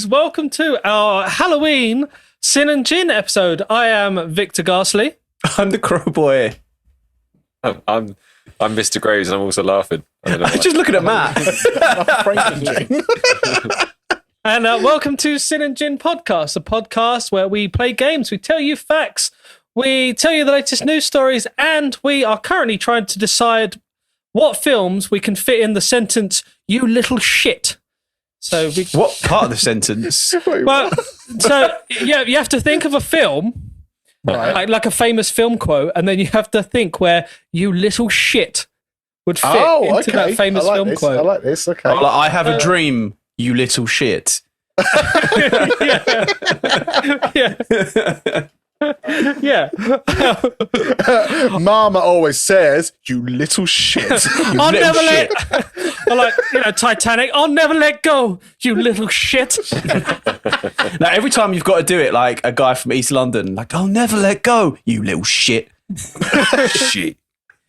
guys. Welcome to our Halloween Sin and Gin episode. I am Victor Garsley. I'm the Crowboy. I'm Mr Graves, and I'm also laughing. I'm just looking at Matt. And welcome to Sin and Gin Podcast, a podcast where we play games, we tell you facts, we tell you the latest news stories, and we are currently trying to decide what films we can fit in the sentence, "You little shit." So what part of the sentence? Well, so yeah, you have to think of a film, right, like a famous film quote, and then you have to think where "you little shit" would fit into that famous film quote. I like this. Okay. I have a dream, you little shit. Yeah. Mama always says, "You little shit." I'll never let Titanic. I'll never let go, you little shit. Now, every time you've got to do it like a guy from East London, like, "I'll never let go, you little shit." Shit.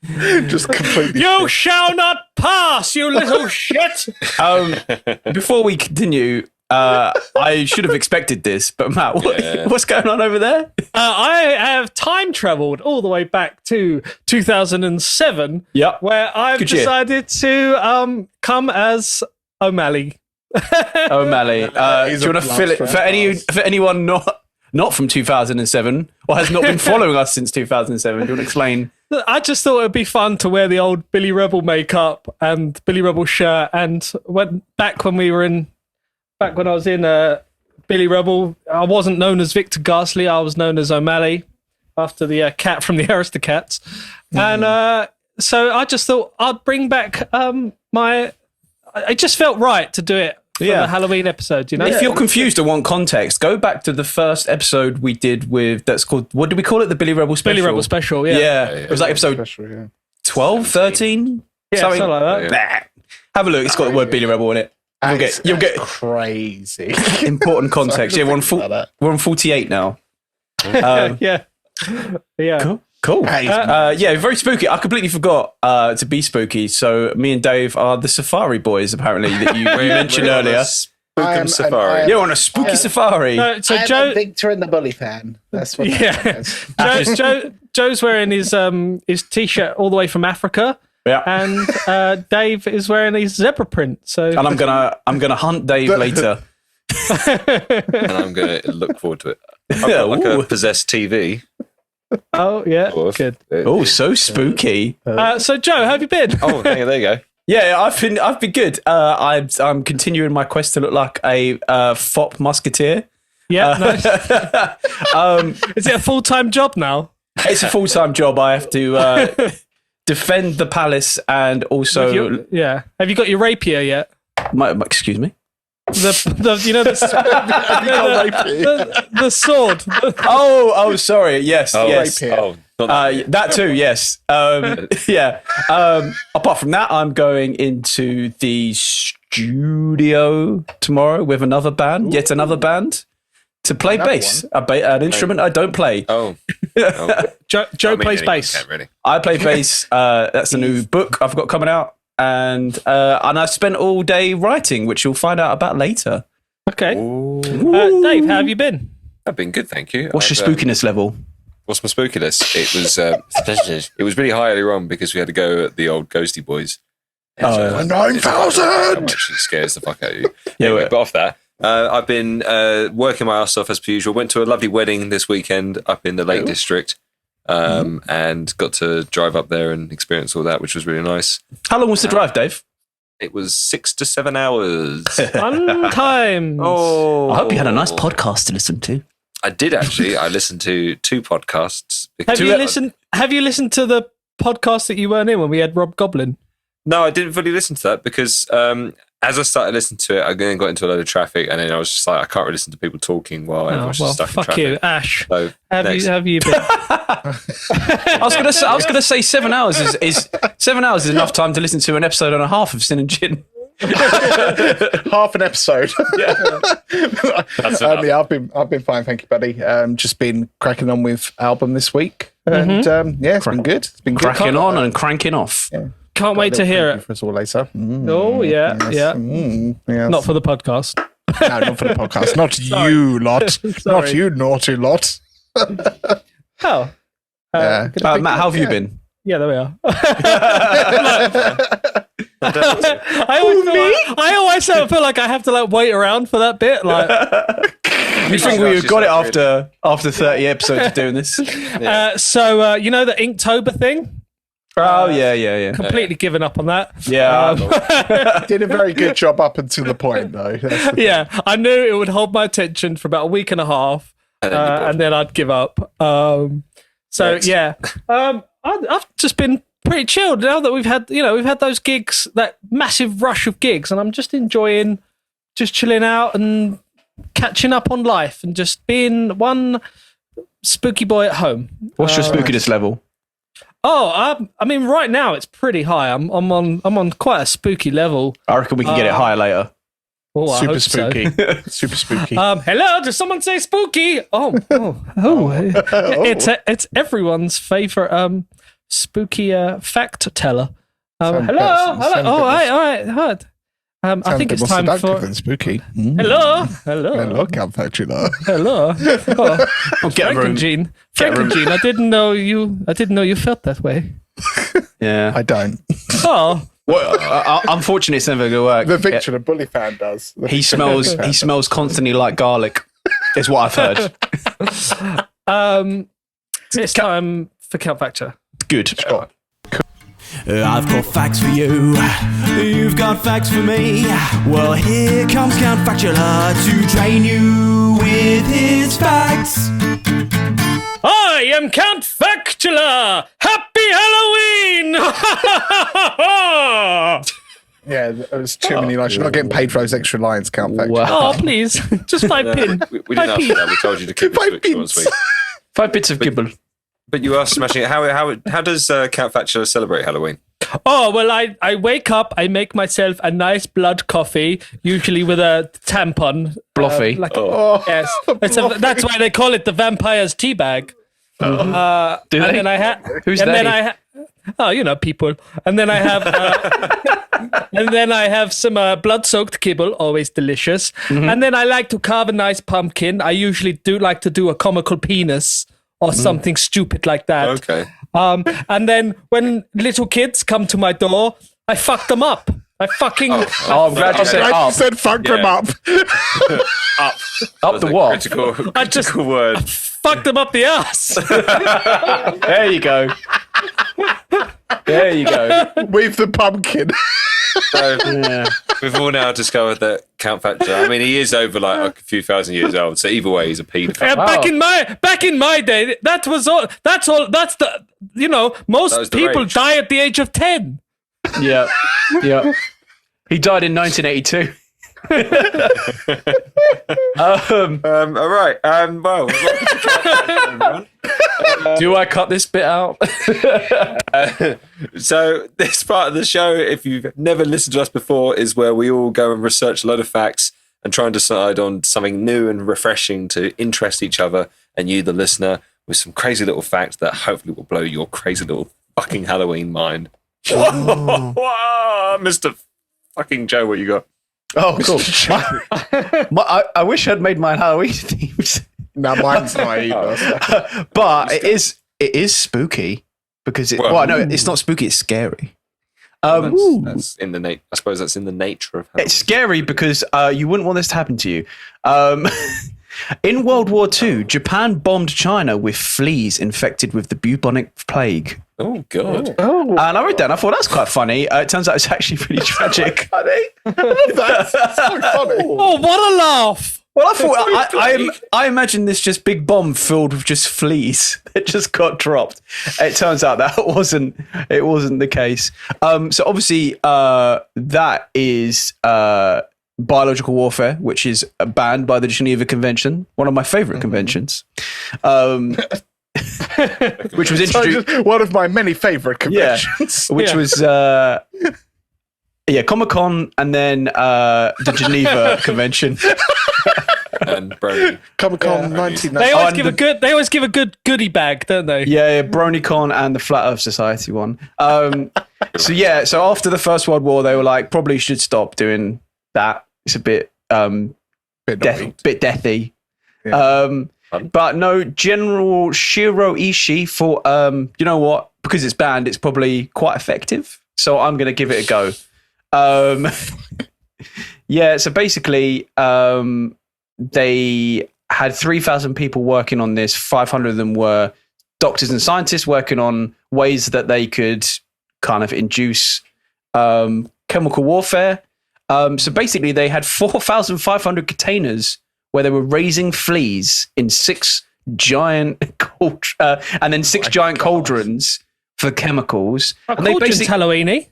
Just completely. You shall not pass, you little shit. Before we continue, I should have expected this, but Matt, what's going on over there? I have time travelled all the way back to 2007, where I've decided to come as OMalley. OMalley. Do you want to fill it for anyone not from 2007 or has not been following us since 2007? Do you want to explain? I just thought it'd be fun to wear the old Billy Rebel makeup and Billy Rebel shirt, and back when I was in Billy Rebel, I wasn't known as Victor Garsley. I was known as OMalley, after the cat from the Aristocats. And so I just thought I'd bring back it just felt right to do it for the Halloween episode, you know? If you're confused or want context, go back to the first episode we did that's called, what did we call it? The Billy Rebel Special? Billy Rebel Special, yeah. Yeah. It was like episode 12, 13? Yeah, something like that. Have a look. It's got the word Billy Rebel in it. You'll get crazy important context. Yeah, we're on 48 now. Yeah. Cool. Very spooky. I completely forgot to be spooky. So me and Dave are the Safari Boys, apparently, that you mentioned earlier. Spookum Safari. You're on a spooky safari. So I'm Joe, a Victor and the Bully fan. That's what. Yeah. Joe's wearing his t-shirt all the way from Africa. Yeah. And Dave is wearing his zebra print. So, and I'm gonna hunt Dave later. And I'm gonna look forward to it. I've got like a possessed TV. Oh yeah, good. Oh, so spooky. So Joe, how have you been? Oh, hey, there you go. Yeah, I've been good. I'm continuing my quest to look like a fop musketeer. Yeah. Nice. Is it a full-time job now? It's a full-time job. I have to defend the palace and also. Have you got your rapier yet? Excuse me. The sword. Oh, sorry. Yes, yes. Rapier. That too. Yes. Apart from that, I'm going into the studio tomorrow with another band, yet another band, to play bass, an instrument I don't play. Joe plays bass. Really. I play bass. That's a new book I've got coming out. And I spent all day writing, which you'll find out about later. Okay. Dave, how have you been? I've been good, thank you. What's your spookiness level? What's my spookiness? It was really high earlier on because we had to go at the old Ghosty Boys. 9,000! It scares the fuck out of you. Yeah, anyway, but off that, I've been working my ass off as per usual. Went to a lovely wedding this weekend up in the Lake District. And got to drive up there and experience all that, which was really nice. How long was the drive, Dave? It was 6 to 7 hours. Fun times. I hope you had a nice podcast to listen to. I did actually. I listened to 2 podcasts. Have you listened to the podcast that you weren't in when we had Rob Goblin? No, I didn't fully listen to that because as I started listening to it, I then got into a load of traffic, and then I was just like, I can't really listen to people talking while everyone's just stuck in traffic. Fuck you, Ash. So, have you been? I was gonna say 7 hours is 7 hours is enough time to listen to an episode and a half of Sin and Gin. Half an episode. That's I've been fine, thank you, buddy. Just been cracking on with album this week, and it's been good. It's been cracking on and cranking off. Yeah. Can't wait to hear it for us all later. Oh yeah. Not for the podcast. No, not for the podcast. Not you lot. Not you naughty lot. Oh. Matt, how have you been? Yeah, there we are. I always feel like I have to like wait around for that bit. Like, You think we got it after 30 episodes of doing this? So you know the Inktober thing? Oh yeah. Completely given up on that. Yeah. Did a very good job up until the point, though. That's the Yeah, I knew it would hold my attention for about a week and a half, and then I'd give up. I've just been pretty chilled now that we've had those gigs, that massive rush of gigs, and I'm just enjoying just chilling out and catching up on life and just being one spooky boy at home. What's your spookiness level? I mean, right now it's pretty high. I'm on quite a spooky level. I reckon we can get it higher later. Oh, I super hope so. spooky. Super spooky. Hello, did someone say spooky? It's everyone's favorite spooky fact teller. Hello. Oh, all right. I think it's time for than spooky. Hello, Count Factula. hello. Oh, Get a room. Frankenjean. I didn't know you felt that way. Yeah. I don't. Oh, Well, unfortunately, it's never going to work. The Victor, the bully fan, does. He smells constantly like garlic. Is what I've heard. it's time for Count Factor. Good. I've got facts for you. You've got facts for me. Well, here comes Count Factula to drain you with his facts. I am Count Factula. Happy Halloween! Yeah, there's too many lines. You're not getting paid for those extra lines, Count Factula. Wow. Oh, please, just 5 pin. We didn't ask for that. We told you to keep it switched once week. 5 bits of kibble. But you are smashing it. How does Count Factula celebrate Halloween? Oh, well, I wake up, I make myself a nice blood coffee, usually with a tampon. Bloffy. Yes. That's why they call it the vampire's tea bag. Do they? And then Who's and they? then people. And then I have some blood-soaked kibble, always delicious. Mm-hmm. And then I like to carve a nice pumpkin. I usually do like to do a comical penis or something stupid like that. Okay. And then when little kids come to my door, I fuck them up. I fucking I'm glad you said Like you up. said, fuck them up. Up the what? Critical word. fuck them up the ass. There you go. There you go. With the pumpkin. So, we've all now discovered that Count Factula, I mean, he is over like a few thousand years old, so either way, he's a paedophile. Back in my day, that was all. That's the most the people rage. die at the age of 10. Yeah. Yeah. He died in 1982. All right. Well, everyone. Do I cut this bit out? So this part of the show, if you've never listened to us before, is where we all go and research a load of facts and try and decide on something new and refreshing to interest each other and you, the listener, with some crazy little facts that hopefully will blow your crazy little fucking Halloween mind. Mr. fucking Joe, what you got? Oh, cool. I wish I'd made mine Halloween themed. No, mine's not either. But it is spooky because it's not spooky, it's scary. That's in the I suppose that's in the nature of Halloween. It's scary because you wouldn't want this to happen to you. In World War II, Japan bombed China with fleas infected with the bubonic plague. Oh, God. And I read that and I thought that's quite funny. It turns out it's actually pretty tragic. That's so funny. Oh, what a laugh! Well, I thought I imagined this just big bomb filled with just fleas that just got dropped. It turns out that wasn't the case. So obviously that is biological warfare, which is banned by the Geneva Convention, one of my favorite conventions. Which was introduced. One of my many favorite conventions. Which was Comic-Con and then the Geneva Convention. And Brony. Comic-Con 1990. They always give a good goodie bag, don't they? Yeah, BronyCon and the Flat Earth Society one. So after the First World War, they were like, probably should stop doing that. It's a bit Bit naughty. bit deathy. Yeah. But no, General Shiro Ishii for you know what? Because it's banned, it's probably quite effective. So I'm going to give it a go. Yeah. So basically, they had 3,000 people working on this. 500 of them were doctors and scientists working on ways that they could kind of induce chemical warfare. So basically, they had 4,500 containers where they were raising fleas in 6 giant and then 6 giant cauldrons for chemicals. And they Cauldron's Halloween-y.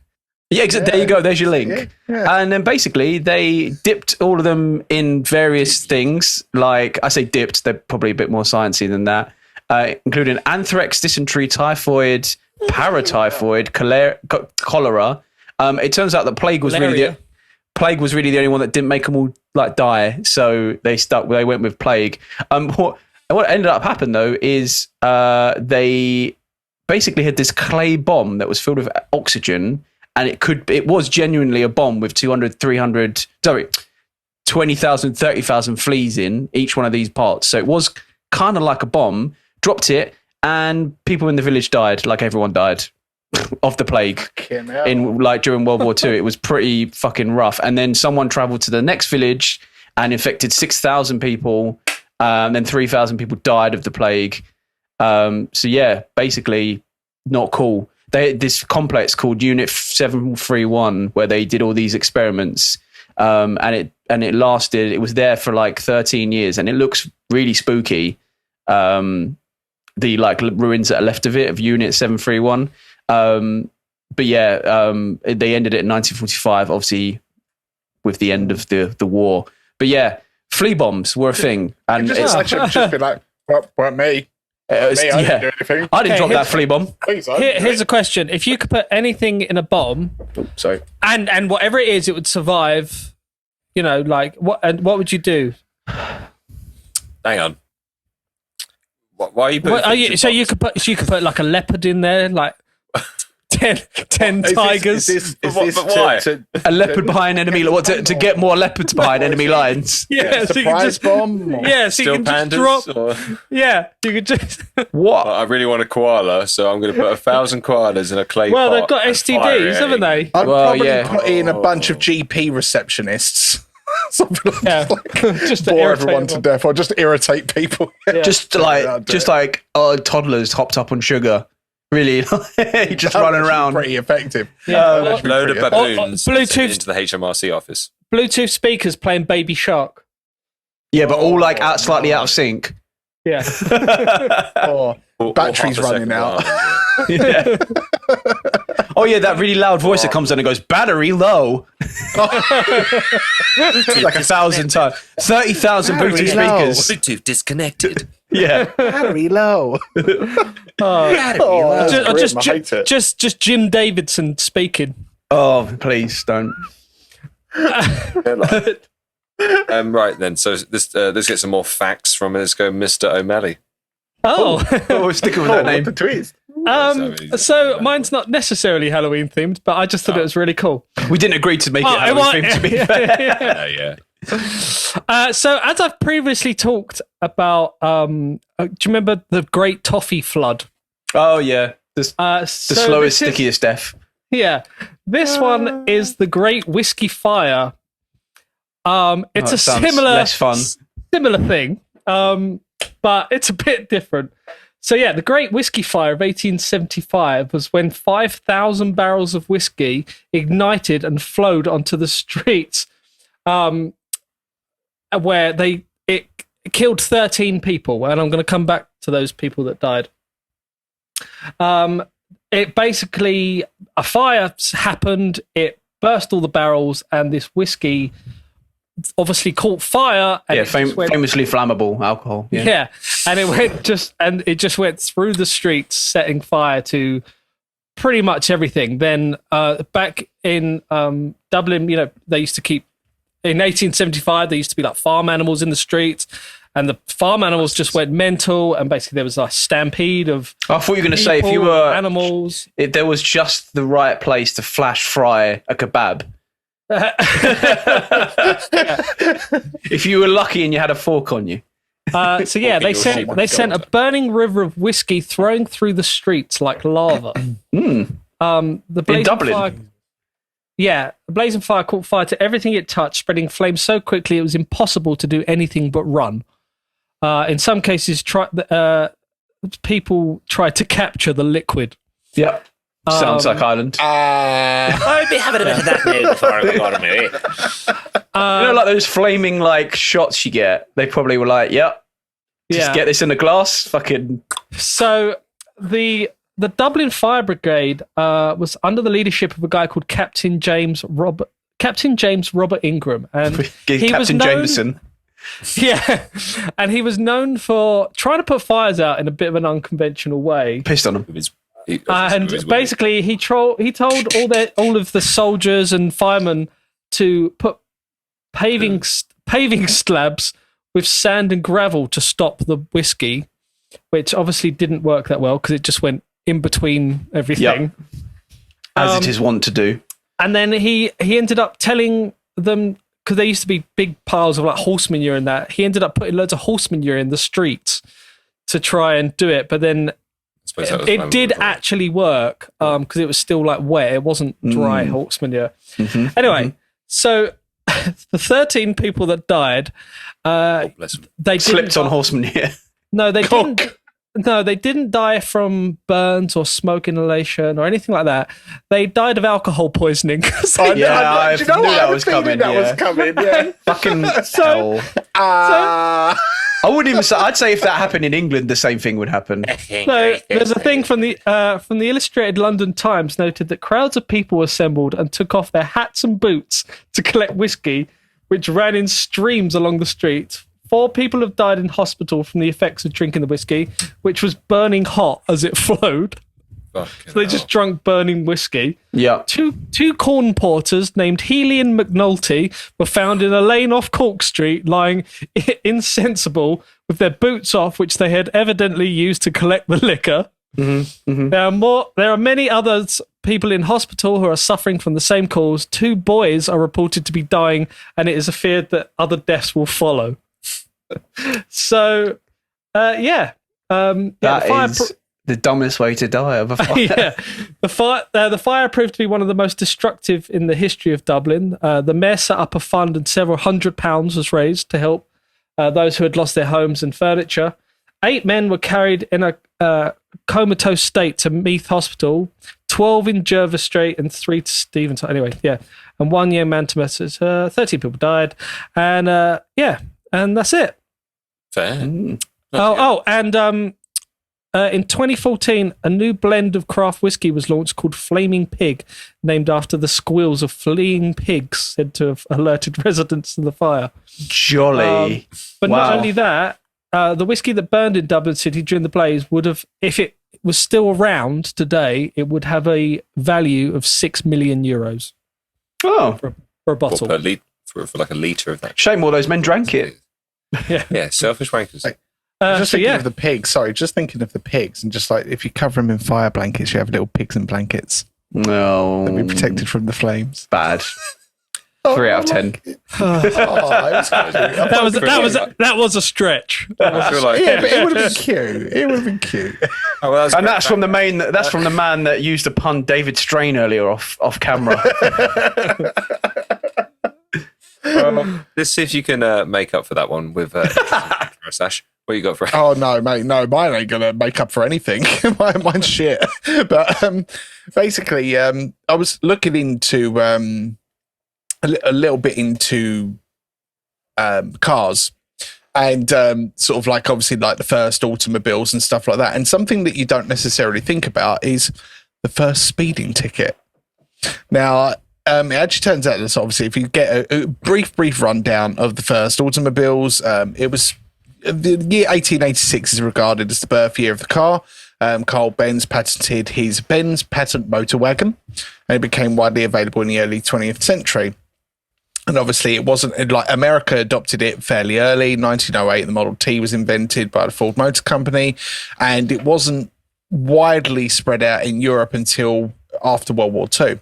Yeah, there you go. There's your link. Yeah. And then basically they dipped all of them in various things. Like I say dipped, they're probably a bit more sciencey than that, including anthrax, dysentery, typhoid, paratyphoid, cholera. It turns out that plague was really the only one that didn't make them all like die. So they went with plague. What ended up happening though is they basically had this clay bomb that was filled with oxygen. And it was genuinely a bomb with 20,000, 30,000 fleas in each one of these parts. So it was kind of like a bomb, dropped it, and people in the village died, like everyone died of the plague during World War II. It was pretty fucking rough. And then someone traveled to the next village and infected 6,000 people. And then 3,000 people died of the plague. So yeah, basically not cool. This complex called Unit 731, where they did all these experiments, and it lasted. It was there for like 13 years, and it looks really spooky. The like ruins that are left of it of Unit 731. But yeah, they ended it in 1945, obviously with the end of the war. But yeah, flea bombs were a thing, and I should just be like, well, weren't me. I didn't do anything. I didn't drop that flea bomb. Here's a question: if you could put anything in a bomb, and whatever it is, it would survive. You know, like what would you do? Hang on. Why are you putting? So you could put like a leopard in there, like 10 tigers. But why? A leopard behind enemy to get more leopards behind enemy lines. Yeah, so you can just bomb. Yeah, so you can just drop. Yeah, you could just. What? I really want a koala, so I'm going to put 1,000 koalas in a clay pot. Well, they've got STDs, haven't they? I'd probably put in a bunch of GP receptionists. Something like just to bore irritate everyone to them. death, or just irritate people. Yeah. Just like toddlers hopped up on sugar. Really, just running around. Pretty effective. Yeah. Load of baboons Bluetooth into the HMRC office. Bluetooth speakers playing Baby Shark. Yeah, but all like slightly out of sync. Yeah. Or batteries half a running second out. behind, Yeah. Oh yeah, that really loud voice that comes in and goes, battery low. Like 1,000 times. 30,000 Bluetooth Battery low. speakers. Bluetooth disconnected. Yeah. Battery low. Just Jim Davidson speaking. Oh, please don't. Right then, so let's get some more facts from it. Let's go Mr. OMalley. Oh. Oh, we're sticking with that name. The twist. So mine's not necessarily Halloween themed, but I just thought it was really cool. We didn't agree to make it Halloween themed, to be fair. Yeah. So as I've previously talked about, do you remember the Great Toffee Flood? Oh yeah, the slowest, this stickiest death. Yeah, this one is the Great Whiskey Fire. It's a less fun. similar thing, but it's a bit different. So yeah, the Great Whiskey Fire of 1875 was when 5,000 barrels of whiskey ignited and flowed onto the streets, where it killed 13 people, and I'm going to come back to those people that died. It basically, a fire happened, it burst all the barrels, and this whiskey obviously caught fire. And famously flammable alcohol. Yeah, and it just went through the streets, setting fire to pretty much everything. Then back in Dublin, you know, they used to keep, in 1875, there used to be like farm animals in the streets, and the farm animals just went mental, and basically there was a stampede of I thought you were going to say if you were animals. If there was just the right place to flash fry a kebab, If you were lucky and you had a fork on you. So yeah, they sent a burning river of whiskey throwing through the streets like lava. The blazing In Dublin? Fire, the blazing fire caught fire to everything it touched, spreading flames so quickly it was impossible to do anything but run. In some cases, people tried to capture the liquid. Yep. Sounds like Ireland. I'd be having a bit of that now before I got me. You know, like those flaming like shots you get. They probably were like, "Yep, just get this in a glass." Fucking. So the Dublin Fire Brigade was under the leadership of a guy called Captain James Robert Ingram, and he was Captain known, Jameson. Yeah, and he was known for trying to put fires out in a bit of an unconventional way. Pissed on him. And basically, he told all of the soldiers and firemen to put paving slabs with sand and gravel to stop the whiskey, which obviously didn't work that well because it just went in between everything. Yep. As it is wont to do. And then he ended up telling them, because there used to be big piles of like horse manure in that, he ended up putting loads of horse manure in the streets to try and do it, but then it did actually work because it was still like wet. It wasn't dry horse manure. Anyway, so the 13 people that died, they slipped on horse manure. No, they didn't. No, they didn't die from burns or smoke inhalation or anything like that. They died of alcohol poisoning. I knew that was coming. Yeah. Fucking hell. I wouldn't even say. I'd say if that happened in England, the same thing would happen. So there's a thing from the Illustrated London Times noted that crowds of people assembled and took off their hats and boots to collect whiskey, which ran in streams along the street. 4 people have died in hospital from the effects of drinking the whiskey, which was burning hot as it flowed. So they just drunk burning whiskey. Yeah. Two corn porters named Healy and McNulty were found in a lane off Cork Street, lying insensible with their boots off, which they had evidently used to collect the liquor. There are many others people in hospital who are suffering from the same cause. 2 boys are reported to be dying, and it is feared that other deaths will follow. So, that is the dumbest way to die of a fire. The fire proved to be one of the most destructive in the history of Dublin. The mayor set up a fund, and several £100 was raised to help those who had lost their homes and furniture. 8 men were carried in a comatose state to Meath Hospital, 12 in Jervis Street, and 3 to Stevenson. Anyway, and 1 young man to Messrs. 13 people died, and and that's it. Fair. And in 2014, a new blend of craft whiskey was launched called Flaming Pig, named after the squeals of fleeing pigs said to have alerted residents of the fire. Jolly. But not only that, the whiskey that burned in Dublin City during the blaze would have, if it was still around today, it would have a value of €6 million. Oh. For a bottle. For like a litre of that. Shame all those men drank it. Yeah, selfish wankers. Thinking of the pigs. Sorry, just thinking of the pigs, and just like if you cover them in fire blankets, you have little pigs in blankets. No, they'll be protected from the flames. Bad. 3 out of 10. That was a stretch. I feel like, but it would have been cute. It would have been cute. And that's from the main. That's from the man that used to pun David Strain earlier off camera. Let's see if you can make up for that one with Sash. What you got for? Oh no, mate, no, mine ain't gonna make up for anything. Mine's shit. But basically, I was looking into a little bit into cars, and sort of like obviously like the first automobiles and stuff like that. And something that you don't necessarily think about is the first speeding ticket. Now, it actually turns out that obviously if you get a brief rundown of the first automobiles, it was the year 1886 is regarded as the birth year of the car. Carl Benz patented his Benz patent motor wagon, and it became widely available in the early 20th century. And obviously it wasn't like America adopted it fairly early. 1908, the Model T was invented by the Ford Motor Company, and it wasn't widely spread out in Europe until after World War II.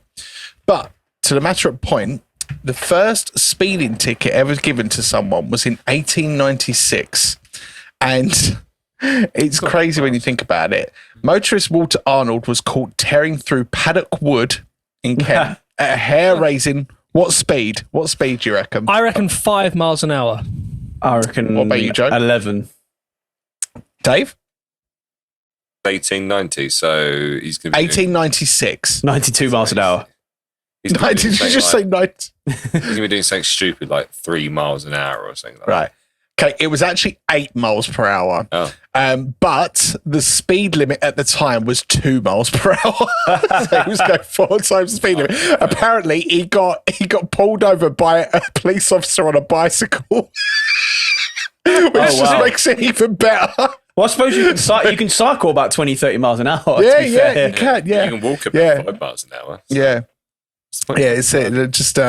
But to the matter at point, The first speeding ticket ever given to someone was in 1896. And it's crazy when you think about it. Motorist Walter Arnold was caught tearing through paddock wood in Kent at a hair-raising... What speed? What speed do you reckon? I reckon 5 miles an hour. I reckon. What about you, Joe? 11. Dave? 1890, so he's going to be 1896. 92 miles an hour. He's gonna be Did you doing just say something 90? he's going to be doing something stupid like 3 miles an hour or something like Right. Okay, it was actually 8 miles per hour. Oh. But the speed limit at the time was 2 miles per hour. So he was going 4 times the speed limit. Apparently, he got pulled over by a police officer on a bicycle, which just makes it even better. Well, I suppose you can cycle about 20, 30 miles an hour. Yeah, to be fair. you can, that. yeah. You can walk about Yeah. 5 miles an hour. Yeah, it's it. Just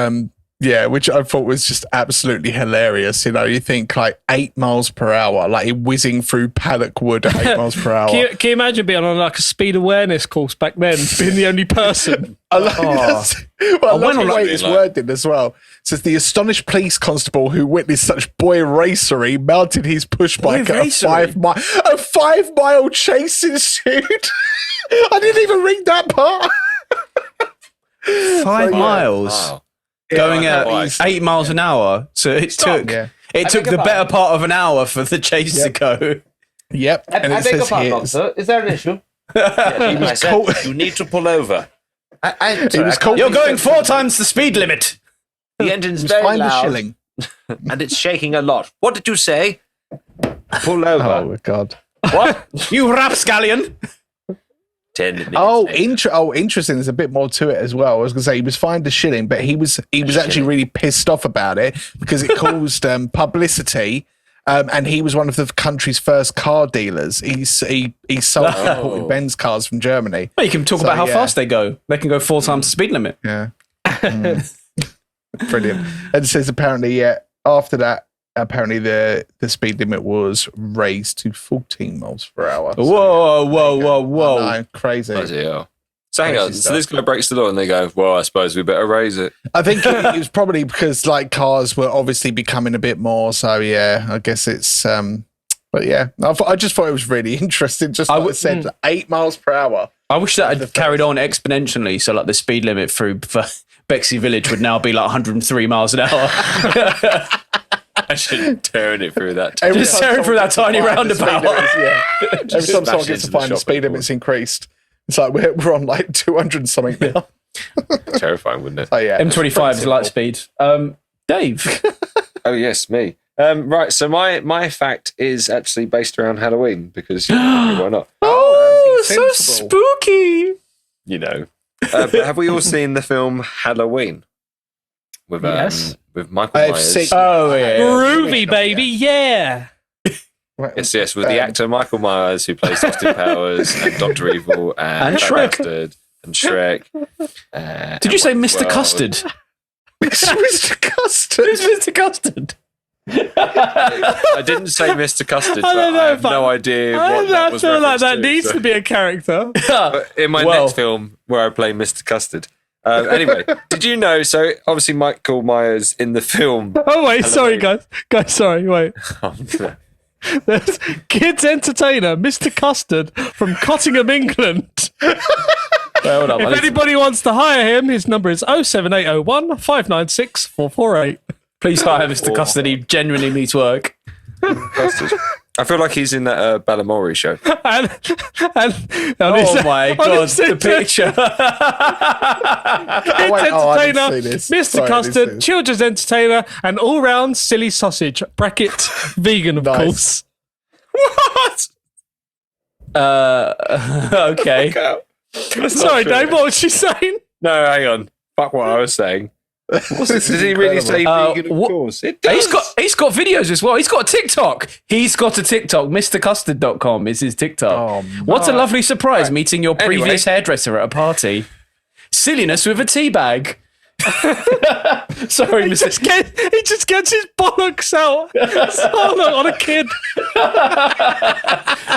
which I thought was just absolutely hilarious. You know, you think like 8 miles per hour, like whizzing through paddock wood at 8 miles per hour. Can you imagine being on like a speed awareness course back then, being the only person? I love, I love went the on way like- it's worded as well. It says the astonished police constable who witnessed such boy racery mounted his push bike at a racery? 5 mile chase ensued. I didn't even read that part. 5 miles. Wow. Going Yeah, at like- 8 miles an hour. So it took Yeah. the better part of an hour for the chase to go. Yep. And I it beg your says pardon, here, officer. Is there an issue? he I was said, caught. you need to pull over. He was caught. You're going 4 times the speed limit. The engine's He was very fined a loud shilling. and it's shaking a lot. What did you say? Pull over. Oh my god. What? You rapscallion. 10 minutes. Oh, later. interesting. There's a bit more to it as well. I was going to say he was fined a shilling, but he was actually really pissed off about it because it caused publicity. And he was one of the country's first car dealers. He sold imported Benz cars from Germany. Well, you can talk So, about how yeah. fast they go. They can go 4 times the speed limit. Yeah. Brilliant. And it says apparently, after that, apparently the speed limit was raised to 14 miles per hour. Whoa. I know, crazy. Bloody hell. So hang on, Crazy so this guy breaks the law and they go, well, I suppose we better raise it. I think it was probably because like cars were obviously becoming a bit more. So yeah, I guess it's. But yeah, I just thought it was really interesting. Just like I said, 8 miles per hour. I wish that had carried on exponentially. So like the speed limit through Bexley Village would now be like 103 miles an hour. I should turn it through that. Just tearing through that tiny roundabout. Every time someone smash gets to into the find the speed shopping limit's increased. It's like we're on like 200 and something now. Terrifying, wouldn't it? So yeah, M25 is light speed. Dave. Oh, yes, me. Right, so my fact is actually based around Halloween because why not? Oh, so spooky. You know. But have we all seen the film Halloween? With Yes. with Michael I've Myers. seen- Oh, yeah. Groovy, baby, yeah. Yes, with the actor Michael Myers who plays Austin Powers and Dr. Evil and Shrek. Custard and Shrek. Did you say and Mr. Well, Custard? Mr. Custard. Who's Mr. Custard? I didn't say Mr. Custard, I but don't know I have if I- no idea I what that was feel like referenced that to, needs so- to be a character. But in my Well- next film where I play Mr. Custard. Anyway, did you know? So obviously Michael Myers in the film. Oh wait, sorry guys. Sorry, wait. Oh, There's kids entertainer Mr Custard from Cottingham, England. Hold on, If anybody wants to hire him, his number is 07801 596 448. please hire Mr. Custard. He genuinely needs work. Custard. I feel like he's in that Balamori show. And Oh my god, the picture. Kids I didn't entertainer, see this. Mr. Sorry, I didn't see Custard, this. children's entertainer, and all-round silly sausage. Bracket vegan, of Nice. course. What? Okay. Sorry, Dave, what was she saying? No, hang on. Fuck what I was saying. This Did is he really say incredible. vegan? Of what- course. It does. He's got videos as well. He's got a TikTok. MrCustard.com is his TikTok. Oh, What a lovely surprise meeting your Anyway. previous hairdresser at a party. Silliness with a tea bag. Sorry, He Mr. just gets his bollocks out on a kid.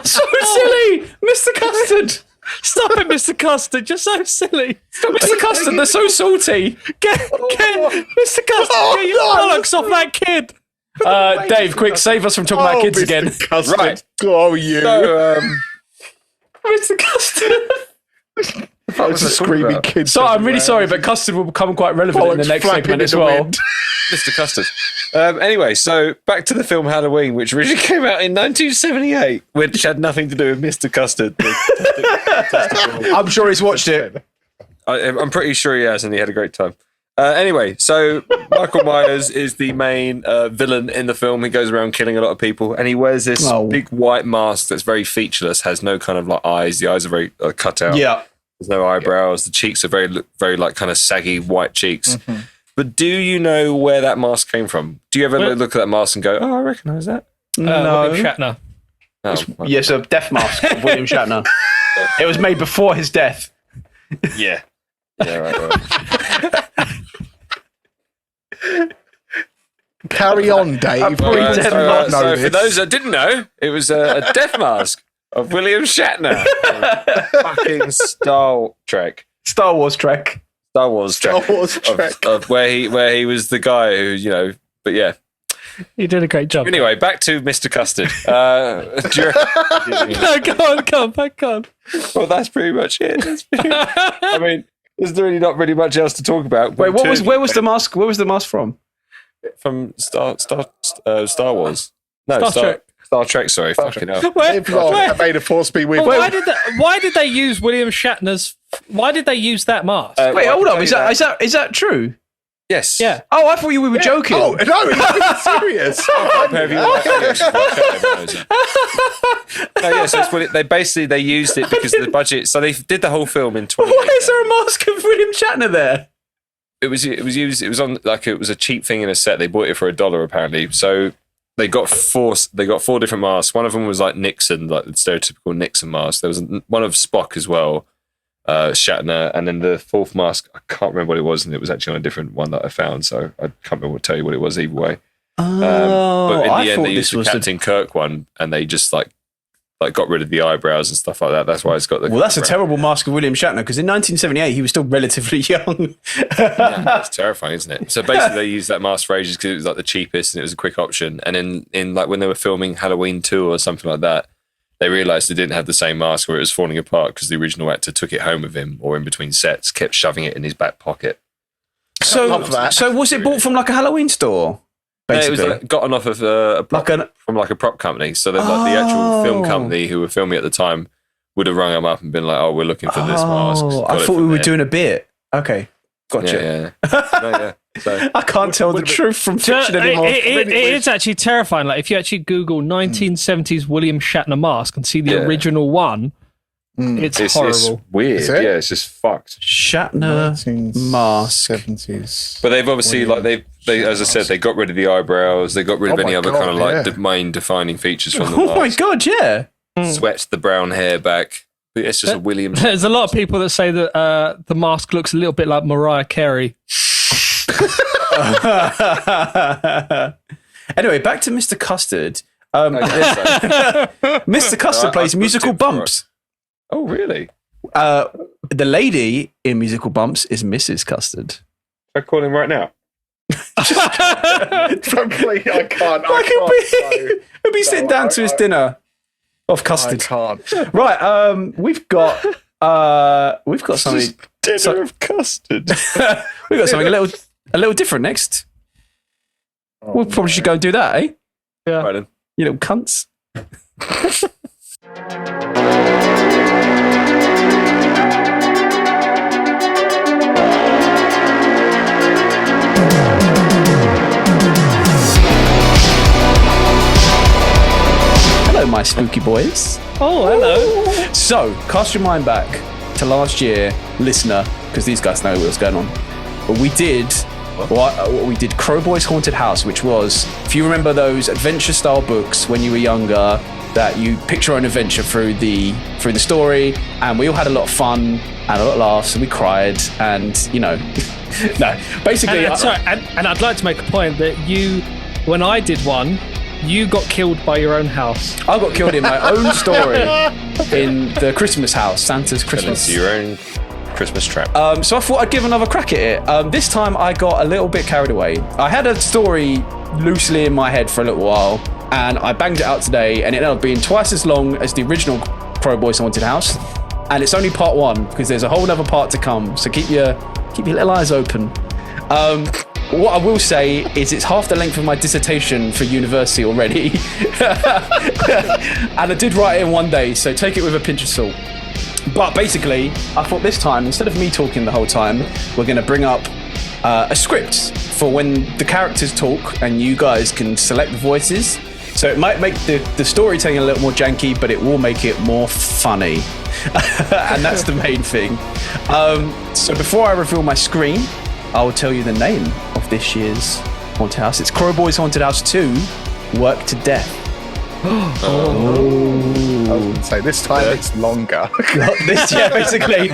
So silly, Mr. Custard. Stop it, Mr. Custard. You're so silly. Mr. Custard, they're so salty. Get Mr. Custard, get your bollocks off that kid. Dave, quick, save us from talking about kids Mr. again. Custard. Right. Oh, you. So, Mr. Custard. Loads of screaming kids. So I'm really everywhere. sorry, but custard will become quite relevant in the Bollocks next flapping segment in as the well. wind. Mr. Custard. Anyway, so back to the film Halloween, which originally came out in 1978, which had nothing to do with Mr. Custard. I'm sure he's watched it. I'm pretty sure he has, and he had a great time. Anyway, so Michael Myers is the main villain in the film. He goes around killing a lot of people, and he wears this big white mask that's very featureless, has no kind of like eyes. The eyes are very cut out. Yeah. There's no eyebrows. The cheeks are very like kind of saggy white cheeks. But do you know where that mask came from? Do you ever look at that mask and go, "Oh, I recognise that"? No. William Shatner. Oh, well, Yes, a death mask of William Shatner. It was made before his death. yeah, right. Carry on, Dave. I'm probably Alright, dead so, not know so this. for those that didn't know, it was a death mask of William Shatner. Fucking Star Trek. Star Wars Trek. Star Wars Trek. Star Wars Trek. Of where he was the guy who, you know, but yeah. You did a great job. Anyway, back to Mr. Custard. Do you No, go on, back on. well, that's pretty much it. I mean, there's really not really much else to talk about. Wait, where was the mask? Where was the mask from? From Star Wars? No, Star Trek. Star Trek. Sorry, fucking hell. Live long, may the force be with Well, you. why did they use William Shatner's? Why did they use that mask? Wait, Well, hold I on. can tell you Is that true? Yes. Yeah. Oh, I thought we were joking. Oh, no, he's serious. Have you no, yes, that's what they used it because of the budget. So they did the whole film in 20. Why is there a mask of William Shatner there? It was used. It was on like it was a cheap thing in a set. They bought it for $1 apparently. So they got four different masks. One of them was like Nixon, like the stereotypical Nixon mask. There was one of Spock as well, Shatner, and then the fourth mask I can't remember what it was, and it was actually on a different one that I found. So I can't remember tell you what it was either way. But in the end, they used the Captain Kirk one, and they just like got rid of the eyebrows and stuff like that. That's why it's got the. Well, that's a terrible mask of William Shatner because in 1978 he was still relatively young. Yeah, that's terrifying, isn't it? So basically, they used that mask for ages because it was like the cheapest and it was a quick option. And in like when they were filming Halloween 2 or something like that, they realised they didn't have the same mask where it was falling apart because the original actor took it home with him or in between sets, kept shoving it in his back pocket. So was it bought from like a Halloween store? Basically, it was gotten off of from a prop company. So then, like the actual film company who were filming at the time would have rung them up and been like, "Oh, we're looking for this mask." I thought we were doing a bit. Okay, gotcha. Yeah. So, I can't tell the truth from fiction anymore. It is actually terrifying. Like if you actually Google 1970s William Shatner mask and see the original one, it's horrible. It's weird. Is it? Yeah, it's just fucked. Shatner mask. 70s. But they've obviously they as I said, they got rid of the eyebrows. They got rid of any other kind of like main defining features from the mask. Oh my god, yeah. Swept the brown hair back. But it's just a William. There's a lot of people that say that the mask looks a little bit like Mariah Carey. Anyway, back to Mr. Custard. Mr. Custard plays musical bumps. Oh, really? The lady in musical bumps is Mrs. Custard. I call him right now. Frankly, I can't. He'll be sitting down to his dinner of custard. I can't. Right, we've got something. Dinner of custard. We've got something a little different next. We probably should go and do that, eh? Yeah. Right then. You little cunts. Hello, my spooky boys. Oh, hello. So, cast your mind back to last year, listener, because these guys know what's going on. But we did Crowboys Haunted House, which was, if you remember those adventure-style books when you were younger, that you pick your own adventure through the story, and we all had a lot of fun and a lot of laughs, and we cried, and no, basically. And I'd like to make a point that when I did one, you got killed by your own house. I got killed in my own story in the Christmas house, Santa's Christmas. Your own Christmas trap. So I thought I'd give another crack at it. This time I got a little bit carried away. I had a story loosely in my head for a little while, and I banged it out today, and it ended up being twice as long as the original Crowboys Haunted House. And it's only part one, because there's a whole other part to come. So keep your little eyes open. What I will say is it's half the length of my dissertation for university already. And I did write it in one day, so take it with a pinch of salt. But basically, I thought this time, instead of me talking the whole time, we're going to bring up a script for when the characters talk and you guys can select the voices. So it might make the storytelling a little more janky, but it will make it more funny. And that's the main thing. So before I reveal my screen, I will tell you the name of this year's Haunted House. It's Crowboys Haunted House 2, Work to Death. I was going to say, this time it's longer. Basically,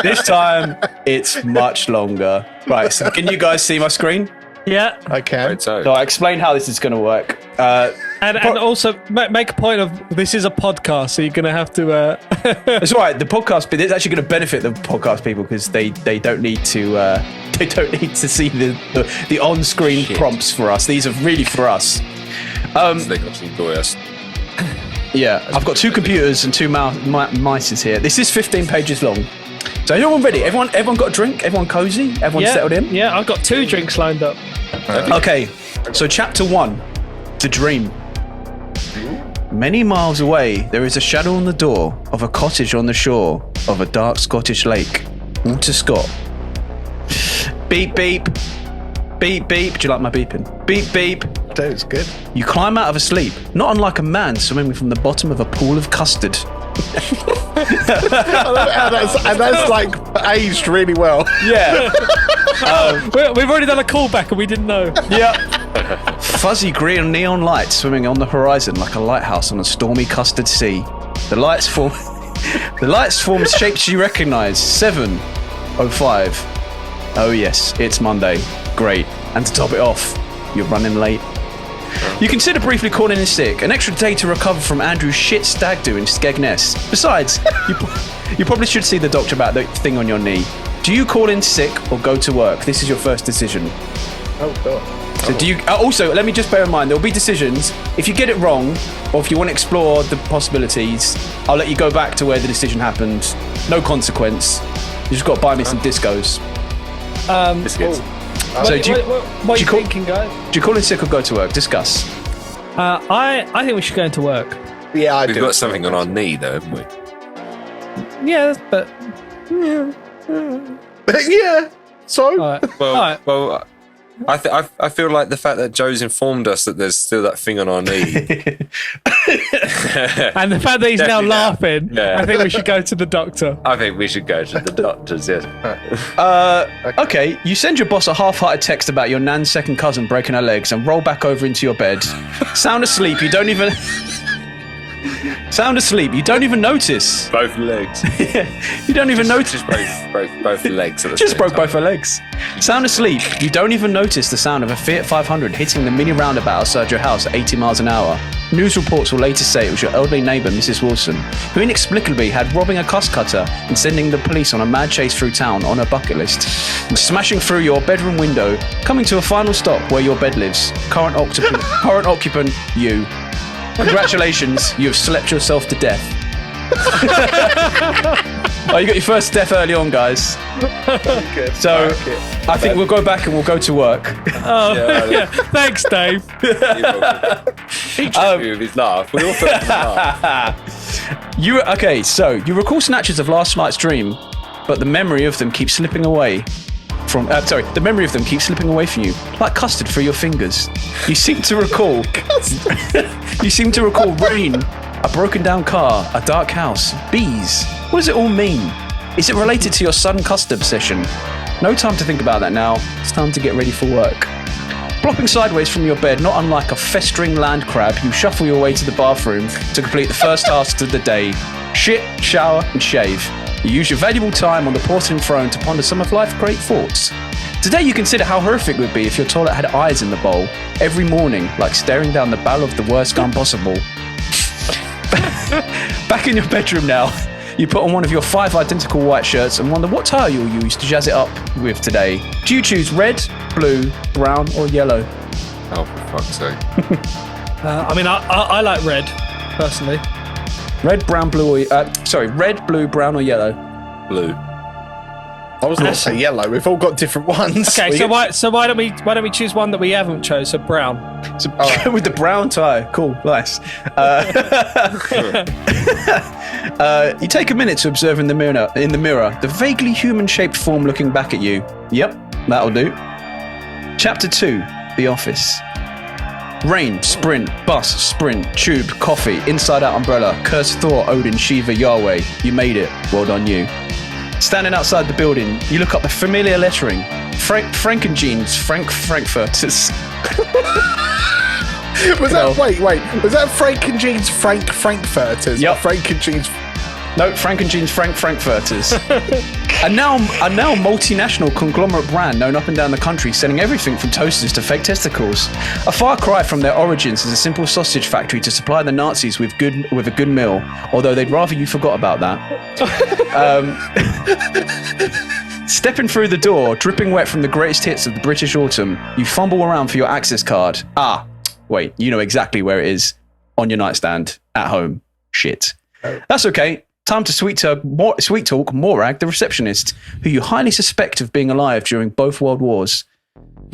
this time it's much longer. Right, so can you guys see my screen? Yeah. I can. Right, so So I explain how this is going to work. And also make a point of this is a podcast, so you're going to have to. It's all right. The podcast bit is actually going to benefit the podcast people because they don't need to see the on-screen prompts for us. These are really for us. they got to enjoy us. Yeah, I've got two computers and two mice here. This is 15 pages long. So everyone ready? Everyone got a drink? Everyone cozy? Everyone settled in? Yeah, I've got 2 drinks lined up. Okay, so chapter 1, The Dream. Many miles away, there is a shadow on the door of a cottage on the shore of a dark Scottish lake. Walter Scott. Beep, beep. Beep, beep. Do you like my beeping? Beep, beep. That was good. You climb out of a sleep, not unlike a man swimming from the bottom of a pool of custard. and that's like aged really well. Yeah. We've already done a callback and we didn't know. Yeah. Fuzzy green neon lights swimming on the horizon like a lighthouse on a stormy custard sea. The lights form shapes you recognise. 7:05. Oh yes, it's Monday. Great. And to top it off, you're running late. You consider briefly calling in sick, an extra day to recover from Andrew's shit stag do in Skegness. Besides, you probably should see the doctor about the thing on your knee. Do you call in sick or go to work? This is your first decision. Oh, God. So do you? Also, let me just bear in mind, there will be decisions. If you get it wrong, or if you want to explore the possibilities, I'll let you go back to where the decision happened. No consequence. You just got to buy me some discos. Biscuits. So what are you thinking, guys? do you call in sick or go to work? Discuss. I think we should go into work. Yeah, I We've do. got something on our knee, though, haven't we? Yeah, but Yeah. So? all right. Well, All right. well, I feel like the fact that Joe's informed us that there's still that thing on our knee. And the fact that he's now Definitely laughing, Yeah. I think we should go to the doctor. I think we should go to the doctors. Yes. Okay, you send your boss a half-hearted text about your nan's second cousin breaking her legs and roll back over into your bed. Sound asleep, you don't even notice. Both legs. You don't even notice. Just broke both legs. At the Just same broke time. both her legs. Sound asleep, you don't even notice the sound of a Fiat 500 hitting the mini roundabout outside your house at 80 miles an hour. News reports will later say it was your elderly neighbour, Mrs. Wilson, who inexplicably had robbing a cost cutter and sending the police on a mad chase through town on her bucket list. And smashing through your bedroom window, coming to a final stop where your bed lives. Current occupant, you. Congratulations, you have slept yourself to death. Oh, you got your first death early on, guys. So, I think we'll go back and we'll go to work. Yeah. Thanks, Dave. Each of you with his laugh. We all felt his laugh. So you recall snatches of last night's dream, but the memory of them keeps slipping away from. The memory of them keeps slipping away from you, like custard through your fingers. You seem to recall. You seem to recall rain, a broken down car, a dark house, bees. What does it all mean? Is it related to your sudden custard obsession? No time to think about that now. It's time to get ready for work. Plopping sideways from your bed, not unlike a festering land crab, you shuffle your way to the bathroom to complete the first tasks of the day. Shit, shower, and shave. You use your valuable time on the porcelain throne to ponder some of life's great thoughts. Today you consider how horrific it would be if your toilet had eyes in the bowl every morning, like staring down the barrel of the worst gun possible. Back in your bedroom now, you put on one of your 5 identical white shirts and wonder what tile you'll use to jazz it up with today. Do you choose red, blue, brown, or yellow? Oh, for fuck's sake. I like red, personally. Red, brown, blue, or red, blue, brown, or yellow? Blue. I was going to say yellow. We've all got different ones. Okay, so why don't we choose one that we haven't chose? So brown. So with the brown tie. Cool, nice. You take a minute to observe in the mirror the vaguely human-shaped form looking back at you. Yep, that'll do. Chapter 2, The Office. Rain, sprint, bus, sprint, tube, coffee, inside-out umbrella, curse Thor, Odin, Shiva, Yahweh. You made it. Well done, you. Standing outside the building, you look up the familiar lettering. Frankenjean's Frankfurters. Was that Frankenjean's Frankfurters? Yep. Frankenjean's. No, Frankenjean's Frankfurters. a now multinational conglomerate brand known up and down the country, selling everything from toasters to fake testicles. A far cry from their origins as a simple sausage factory to supply the Nazis with a good meal, although they'd rather you forgot about that. Stepping through the door, dripping wet from the greatest hits of the British autumn, you fumble around for your access card. Wait, you know exactly where it is. On your nightstand, at home. Shit. That's okay. Time to sweet talk Morag, the receptionist, who you highly suspect of being alive during both World Wars.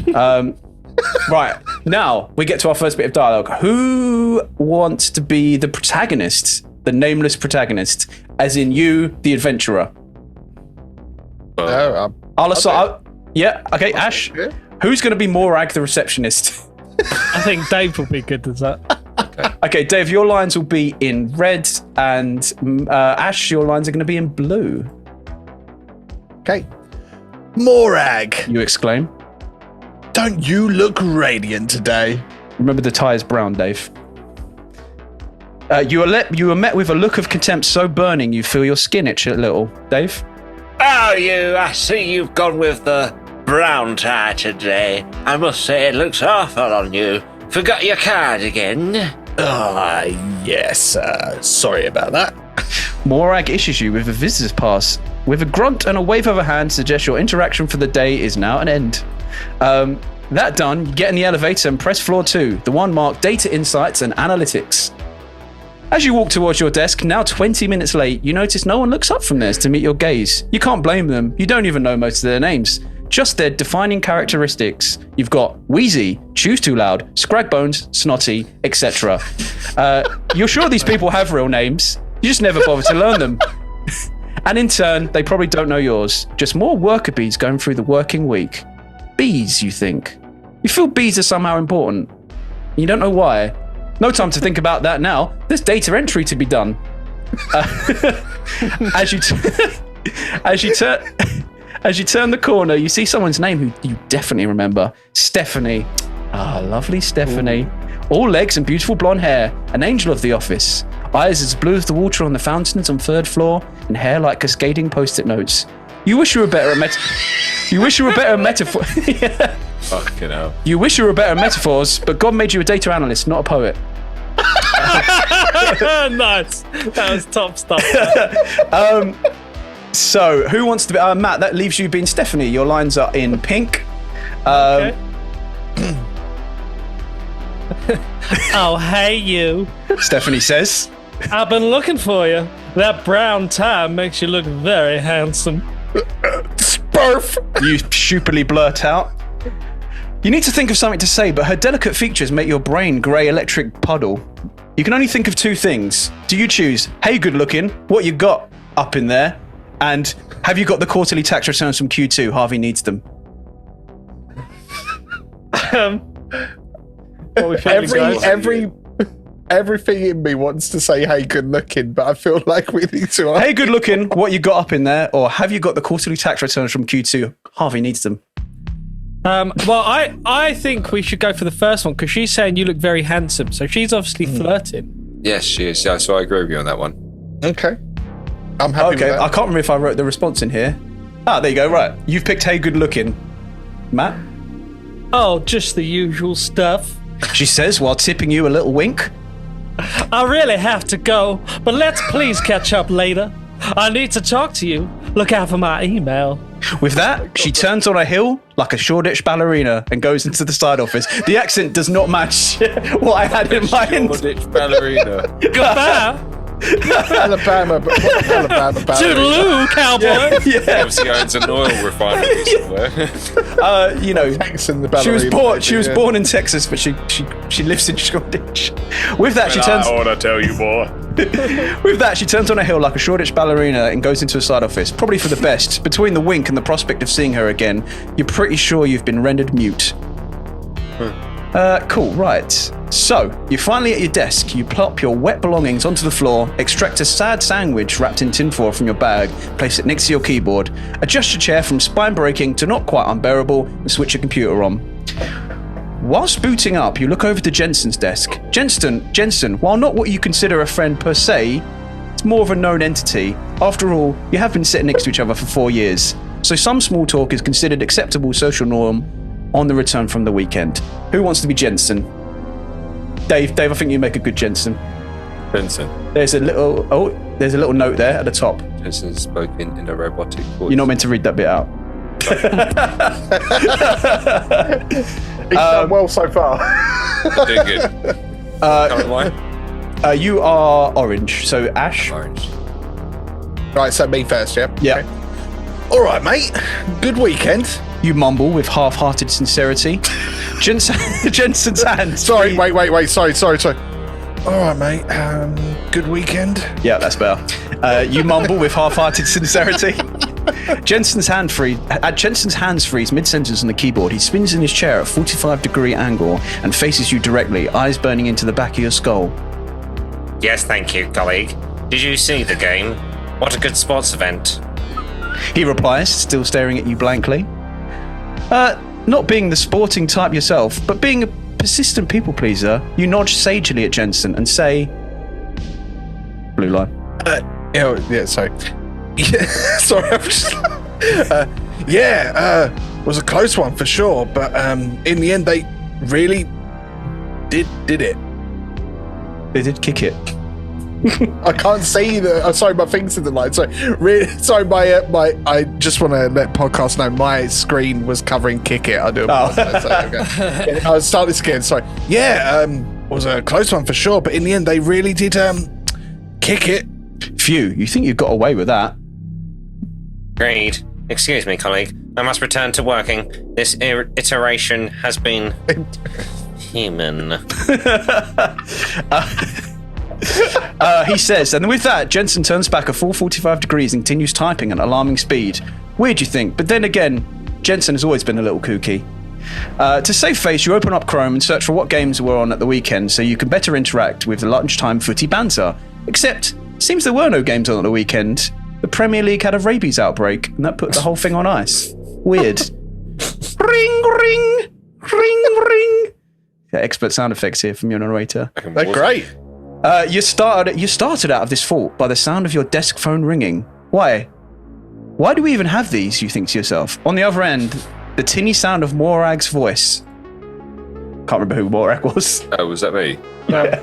Right, now we get to our first bit of dialogue. Who wants to be the protagonist, the nameless protagonist, as in you, the adventurer? Yeah, okay, Ash. Who's going to be Morag, the receptionist? I think Dave will be good as that. Okay, Dave, your lines will be in red, and Ash, your lines are going to be in blue. Okay. Morag, You exclaim. don't you look radiant today? Remember the tie is brown, Dave. You are met with a look of contempt so burning you feel your skin itch a little. Dave? Oh, I see you've gone with the brown tie today. I must say it looks awful on you. Forgot your card again? Yes. Sorry about that. Morag issues you with a visitor's pass. With a grunt and a wave of a hand suggests your interaction for the day is now an end. That done, you get in the elevator and press floor 2, the one marked Data Insights and Analytics. As you walk towards your desk, now 20 minutes late, you notice no one looks up from theirs to meet your gaze. You can't blame them. You don't even know most of their names. Just their defining characteristics. You've got Wheezy, Chews Too Loud, Scragbones, Snotty, etc. You're sure these people have real names. You just never bother to learn them. And in turn, they probably don't know yours. Just more worker bees going through the working week. Bees, you think. You feel bees are somehow important. You don't know why. No time to think about that now. There's data entry to be done. As you turn the corner, you see someone's name who you definitely remember. Stephanie. Lovely Stephanie. All legs and beautiful blonde hair. An angel of the office. Eyes as blue as the water on the fountains on 3rd floor, and hair like cascading post-it notes. You wish you were better at metaphor. Yeah. Fucking hell. You wish you were better at metaphors, but God made you a data analyst, not a poet. Nice. That was top stuff. So, who wants to be... Matt, that leaves you being Stephanie. Your lines are in pink. Okay. Oh, hey, you. Stephanie says... I've been looking for you. That brown tie makes you look very handsome. Spurf! You stupidly blurt out. You need to think of something to say, but her delicate features make your brain grey electric puddle. You can only think of 2 things. Do you choose, hey, good looking, what you got up in there? And have you got the quarterly tax returns from Q2? Harvey needs them. Everything in me wants to say, hey, good looking, but I feel like we need to... Hey, good looking, what you got up in there? Or have you got the quarterly tax returns from Q2? Harvey needs them. Well, I think we should go for the first one, because she's saying you look very handsome, so she's obviously flirting. Yes, she is. Yeah, so I agree with you on that one. Okay. I'm happy with that. I can't remember if I wrote the response in here. There you go, right. You've picked hey, good looking. Matt? Oh, just the usual stuff. She says while tipping you a little wink. I really have to go, but let's please catch up later. I need to talk to you. Look out for my email. With that, she turns on a hill like a Shoreditch ballerina and goes into the side office. The accent does not match what I had in mind. Shoreditch ballerina. Goodbye. Alabama ballerina. Toodaloo, cowboy. Yeah. Obviously owns an oil refinery somewhere. You know, Texan the she was ballerina. born. She was born in Texas, but she lives in Shoreditch. With that, she turns. I want to tell you, boy. With that, she turns on a hill like a Shoreditch ballerina and goes into a side office. Probably for the best. Between the wink and the prospect of seeing her again, you're pretty sure you've been rendered mute. Cool, right. So, you're finally at your desk. You plop your wet belongings onto the floor, extract a sad sandwich wrapped in tinfoil from your bag, place it next to your keyboard, adjust your chair from spine-breaking to not quite unbearable, and switch your computer on. Whilst booting up, you look over to Jensen's desk. Jensen, while not what you consider a friend per se, it's more of a known entity. After all, you have been sitting next to each other for 4 years, so some small talk is considered acceptable social norm on the return from the weekend. Who wants to be Jensen? Dave, I think you make a good Jensen. Jensen. There's a little note there at the top. Jensen spoken in a robotic voice. You're not meant to read that bit out. He's done well so far. Doing good. Colour wine? You are orange, so Ash. Orange. Right, so me first, yeah? Yeah. Okay. All right, mate. Good weekend. You mumble with half-hearted sincerity. Jensen's hand. Sorry, wait. Sorry. All right, mate. Good weekend. Yeah, that's better. You mumble with half-hearted sincerity. Jensen's hands freeze mid-sentence on the keyboard. He spins in his chair at a 45-degree angle and faces you directly, eyes burning into the back of your skull. Yes, thank you, colleague. Did you see the game? What a good sports event. He replies, still staring at you blankly. Not being the sporting type yourself, but being a persistent people pleaser, you nod sagely at Jensen and say, blue line. Yeah, sorry. Yeah, sorry, I'm just... was a close one for sure, but in the end, they really did it. They did kick it. I can't see sorry, my thing's in the light. Sorry, my. I just want to let podcast know my screen was covering kick it. I do apologize. Okay. I'll start this again. Sorry. Yeah, was a close one for sure, but in the end, they really did kick it. Phew, you think you got away with that? Agreed. Excuse me, colleague. I must return to working. This iteration has been human. He says, and with that, Jensen turns back a full 45 degrees and continues typing at alarming speed. Weird, you think, but then again, Jensen has always been a little kooky. To save face, you open up Chrome and search for what games were on at the weekend so you can better interact with the lunchtime footy banter. Except, seems there were no games on at the weekend. The Premier League had a rabies outbreak, and that put the whole thing on ice. Weird. Ring, ring, ring, ring. Yeah, expert sound effects here from your narrator. They're great. You started out of this fault by the sound of your desk phone ringing. Why? Why do we even have these, you think to yourself? On the other end, the tinny sound of Morag's voice. Can't remember who Morag was. Oh, was that me? Yeah.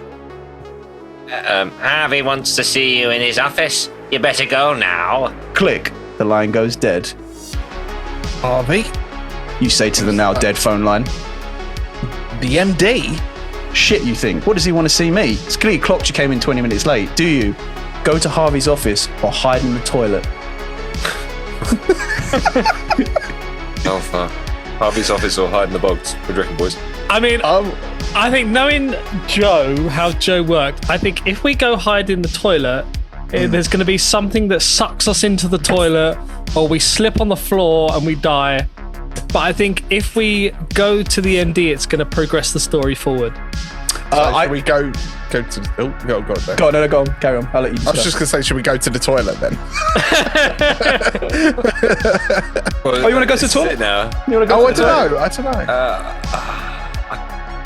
Harvey wants to see you in his office. You better go now. Click. The line goes dead. Harvey? You say to the now dead phone line. The MD? Shit, you think. What does he want to see me? It's clearly clocked you came in 20 minutes late. Do you? Go to Harvey's office or hide in the toilet. Oh, fuck. Harvey's office or hide in the bogs. What do you reckon, boys? I mean, I think knowing Joe, how Joe worked, I think if we go hide in the toilet, there's going to be something that sucks us into the toilet, or we slip on the floor and we die. But I think if we go to the MD, it's going to progress the story forward. Should we go to the... Oh, go on. Go on. Carry on. I'll let you I was just going to say, should we go to the toilet then? Well, you want to go to the toilet? Now. You want to go I to the toilet? don't know.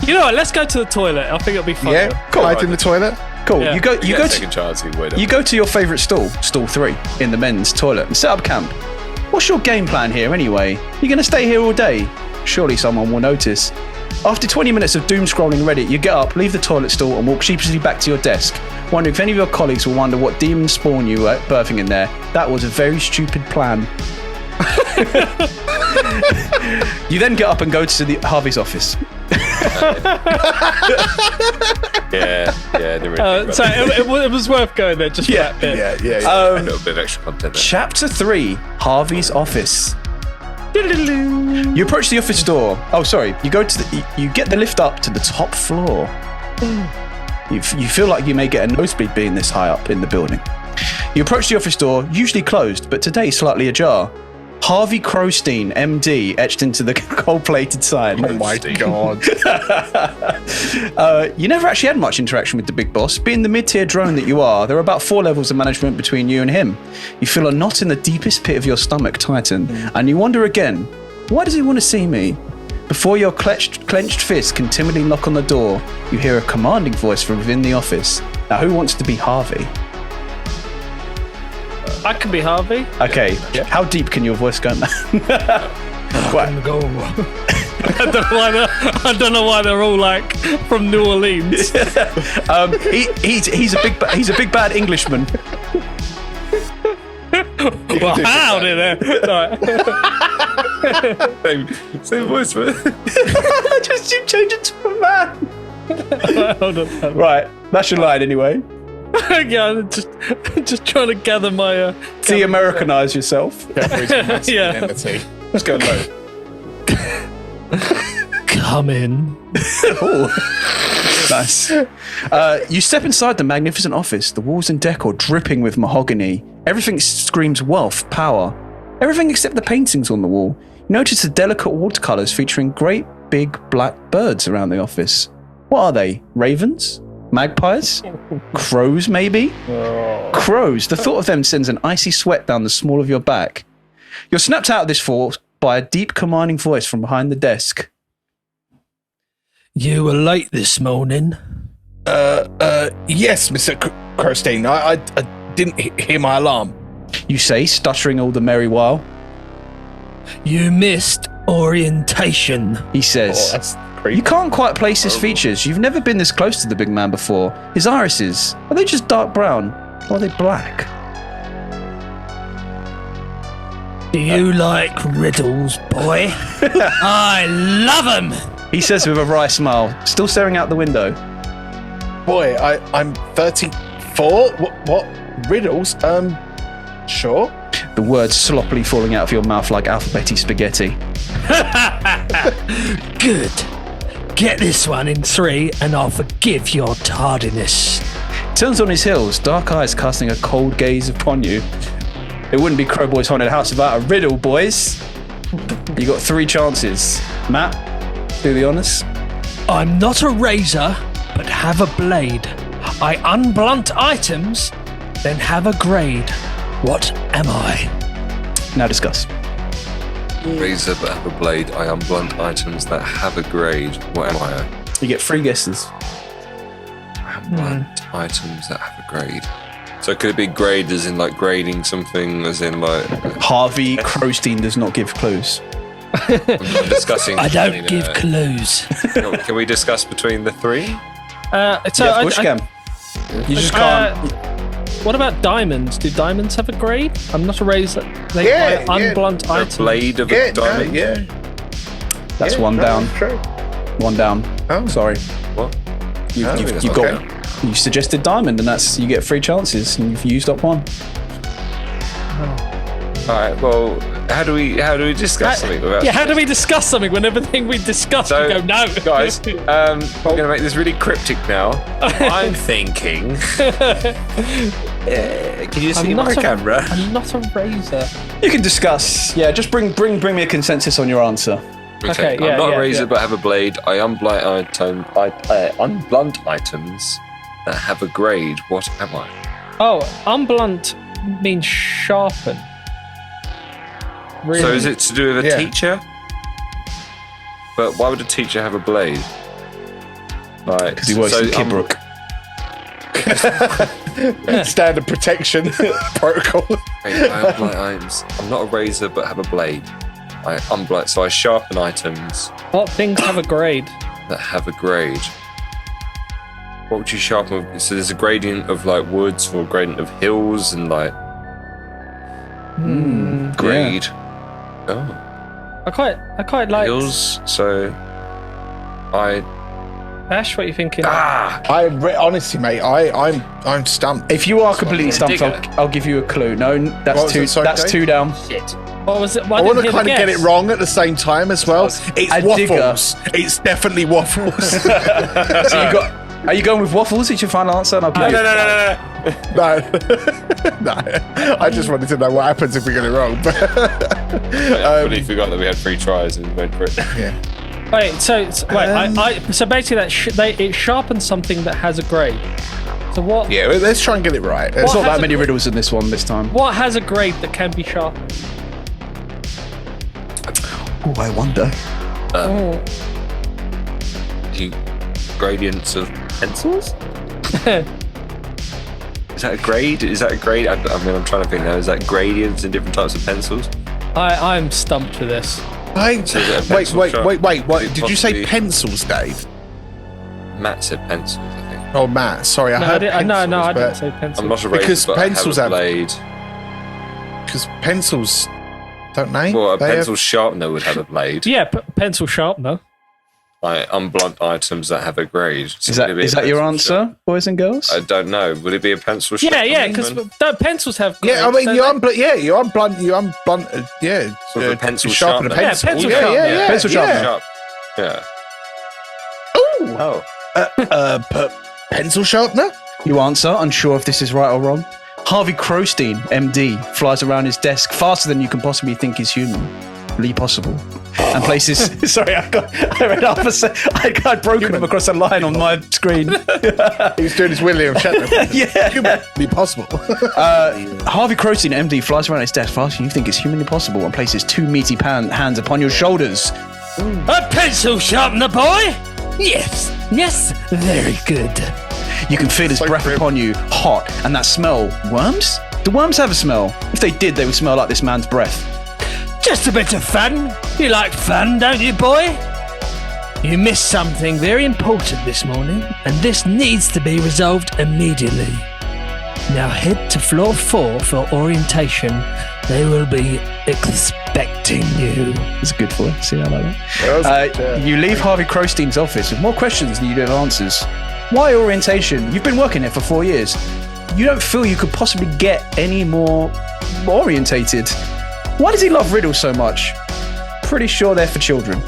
You know what? Let's go to the toilet. I think it'll be fun. Yeah, Cool. hide in the toilet. Cool. Yeah. You go You get a to second chance either way. you go to your favourite stall 3, in the men's toilet, and set up camp. What's your game plan here anyway? You're going to stay here all day? Surely someone will notice. After 20 minutes of doom scrolling Reddit, you get up, leave the toilet stall, and walk sheepishly back to your desk, wondering if any of your colleagues will wonder what demon spawn you were birthing in there. That was a very stupid plan. You then get up and go to Harvey's office. Yeah, didn't really So it was worth going there just for that bit. a little bit of extra content there. Chapter 3, Harvey's office. You approach the office door. Oh, sorry. You go to you get the lift up to the top floor. You feel like you may get a nosebleed being this high up in the building. You approach the office door, usually closed, but today slightly ajar. Harvey Crowstein, MD, etched into the gold-plated sign. Oh my God. You never actually had much interaction with the big boss. Being the mid-tier drone that you are, there are about 4 levels of management between you and him. You feel a knot in the deepest pit of your stomach tighten, and you wonder again, why does he want to see me? Before your clenched fist can timidly knock on the door, you hear a commanding voice from within the office. Now, who wants to be Harvey? I can be Harvey. Okay, how deep can your voice go, man? Right. Go. I don't know why they're all like from New Orleans. He's a big bad Englishman. Well, howdy there. Same voice, man. Just you change it to a man. Hold on. Right, that's your line anyway. Yeah, I'm just trying to gather my. De-Americanize yourself. Yeah. Let's go low. Come in. Nice. You step inside the magnificent office. The walls and decor dripping with mahogany. Everything screams wealth, power. Everything except the paintings on the wall. You notice the delicate watercolors featuring great big black birds around the office. What are they? Ravens? Magpies? Crows, maybe? Crows. The thought of them sends an icy sweat down the small of your back. You're snapped out of this thought by a deep, commanding voice from behind the desk. You were late this morning. Yes, Mr. Crowstein. I didn't hear my alarm. You say, stuttering all the merry while. You missed orientation. He says. That's You can't quite place his features. You've never been this close to the big man before. His irises, are they just dark brown? Or are they black? Do you like riddles, boy? I love them. He says with a wry smile, still staring out the window. Boy, I'm 34. What riddles? Sure. The words sloppily falling out of your mouth like alphabetic spaghetti. Good. Get this one in 3 and I'll forgive your tardiness. Turns on his heels, dark eyes casting a cold gaze upon you. It wouldn't be Crowboys Haunted House without a riddle, boys. You got 3 chances. Matt, do the honours. I'm not a razor, but have a blade. I unblunt items, then have a grade. What am I? Now discuss. Razor but have a blade. I unblunt items that have a grade. What am I? You get 3 guesses. Unblunt items that have a grade. So could it be grade as in like grading something as in like... Harvey Crowstein does not give clues. I'm discussing... I don't between, give clues. Can we discuss between the 3? So Yeah, of course you can. You just can't. What about diamonds? Do diamonds have a grade? I'm not a razor. They Yeah, unblunt A items. blade of a diamond? That's Yeah, one down. True. One down. Oh. Sorry. What? You've got. You suggested diamond, and that's you get 3 chances, and you've used up 1. Alright, well, how do we discuss something without... Yeah, how do we discuss something when everything we discuss we go no? Guys, we're going to make this really cryptic now. I'm thinking... can you see my camera? I'm not a razor. You can discuss. Yeah, just bring me a consensus on your answer. Okay, yeah, I'm not yeah, a razor yeah. but have a blade. I unblunt items that have a grade. What am I? Oh, unblunt means sharpen. Really? So is it to do with a Yeah. teacher? But why would a teacher have a blade? Like, Because he works in Kidbrook. Standard protection protocol. I unblunt items. I'm not a razor but have a blade. So I sharpen items What things have a grade? that have a grade. What would you sharpen with? So there's a gradient of like woods or a gradient of hills and like grade. Oh, I quite like. hills. So Ash, what are you thinking? Honestly, mate, I'm stumped. If you are completely stumped, Digger. I'll give you a clue. No, What that's was two. it? Sorry, That's Dave? 2 down. What was it? I want to kind of get it wrong at the same time as well. It's A digger. waffles. It's definitely waffles. So you got. Are you going with waffles? It's your final answer. And I'll give you. No. No. I just wanted to know what happens if we get it wrong. I fully forgot that we had 3 tries and we went for it. Yeah. Wait, so so basically it sharpens something that has a grade. So what? Yeah, let's try and get it right. There's What not has that a many grade? riddles in this one this time. What has a grade that can be sharpened? Oh, I wonder. Gradients of pencils? Is that a grade? I mean, I'm trying to think now. Is that gradients in different types of pencils? I'm stumped for this. So is it a pencil Wait. sharp? What, did you say Possibly- pencils, Dave? Matt said pencils, I think. Oh, Matt. Sorry, I No, heard I pencils, didn't say pencil. I'm not a razor, Because but pencils I have- have a blade. because pencils, don't they? Well, a They have- pencil sharpener would have a blade. Yeah, pencil sharpener. Like unblunt items that have a grade. So Is that would it be a your pencil answer, sharp- boys and girls? I don't know. Would it be a pencil sharpener? Yeah, because pencils have. Yeah, I grades, mean, don't they? you unblunt, yeah. Sort of a pencil sharpen a sharpener. pencil. Yeah, pencil yeah, sharpener. yeah, Pencil yeah. sharpener. Sharp. Yeah. Oh. Pencil sharpener? You answer, unsure if this is right or wrong. Harvey Crowstein, MD, flies around his desk faster than you can possibly think is humanly possible. And places. Sorry, I read half a second. I'd broken him across a line on my screen. He was doing his William Shatner. Yeah. Humanly possible. Harvey Crowstein, MD, flies around his desk faster than you think is humanly possible and places 2 meaty hands upon your shoulders. A pencil sharpener, boy. Yes, very good. You can feel his So breath grim. upon you, hot, and that smell. Worms? Do worms have a smell? If they did, they would smell like this man's breath. Just a bit of fun. You like fun, don't you, boy? You missed something very important this morning, and this needs to be resolved immediately. Now head to floor 4 for orientation. They will be expecting you. It's good for it. See, I like that. You leave Harvey Crowstein's office with more questions than you do have answers. Why orientation? You've been working here for 4 years. You don't feel you could possibly get any more orientated. Why does he love riddles so much? Pretty sure they're for children.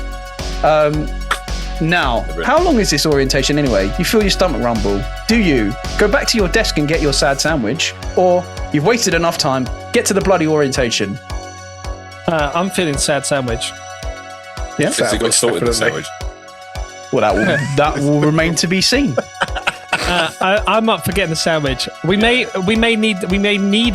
Now, how long is this orientation anyway? You feel your stomach rumble. Do you go back to your desk and get your sad sandwich? Or you've wasted enough time, get to the bloody orientation? I'm feeling sad sandwich. Yeah? Has he got salt in the definitely. sandwich? Well, that will remain to be seen. I'm up for getting the sandwich. We may need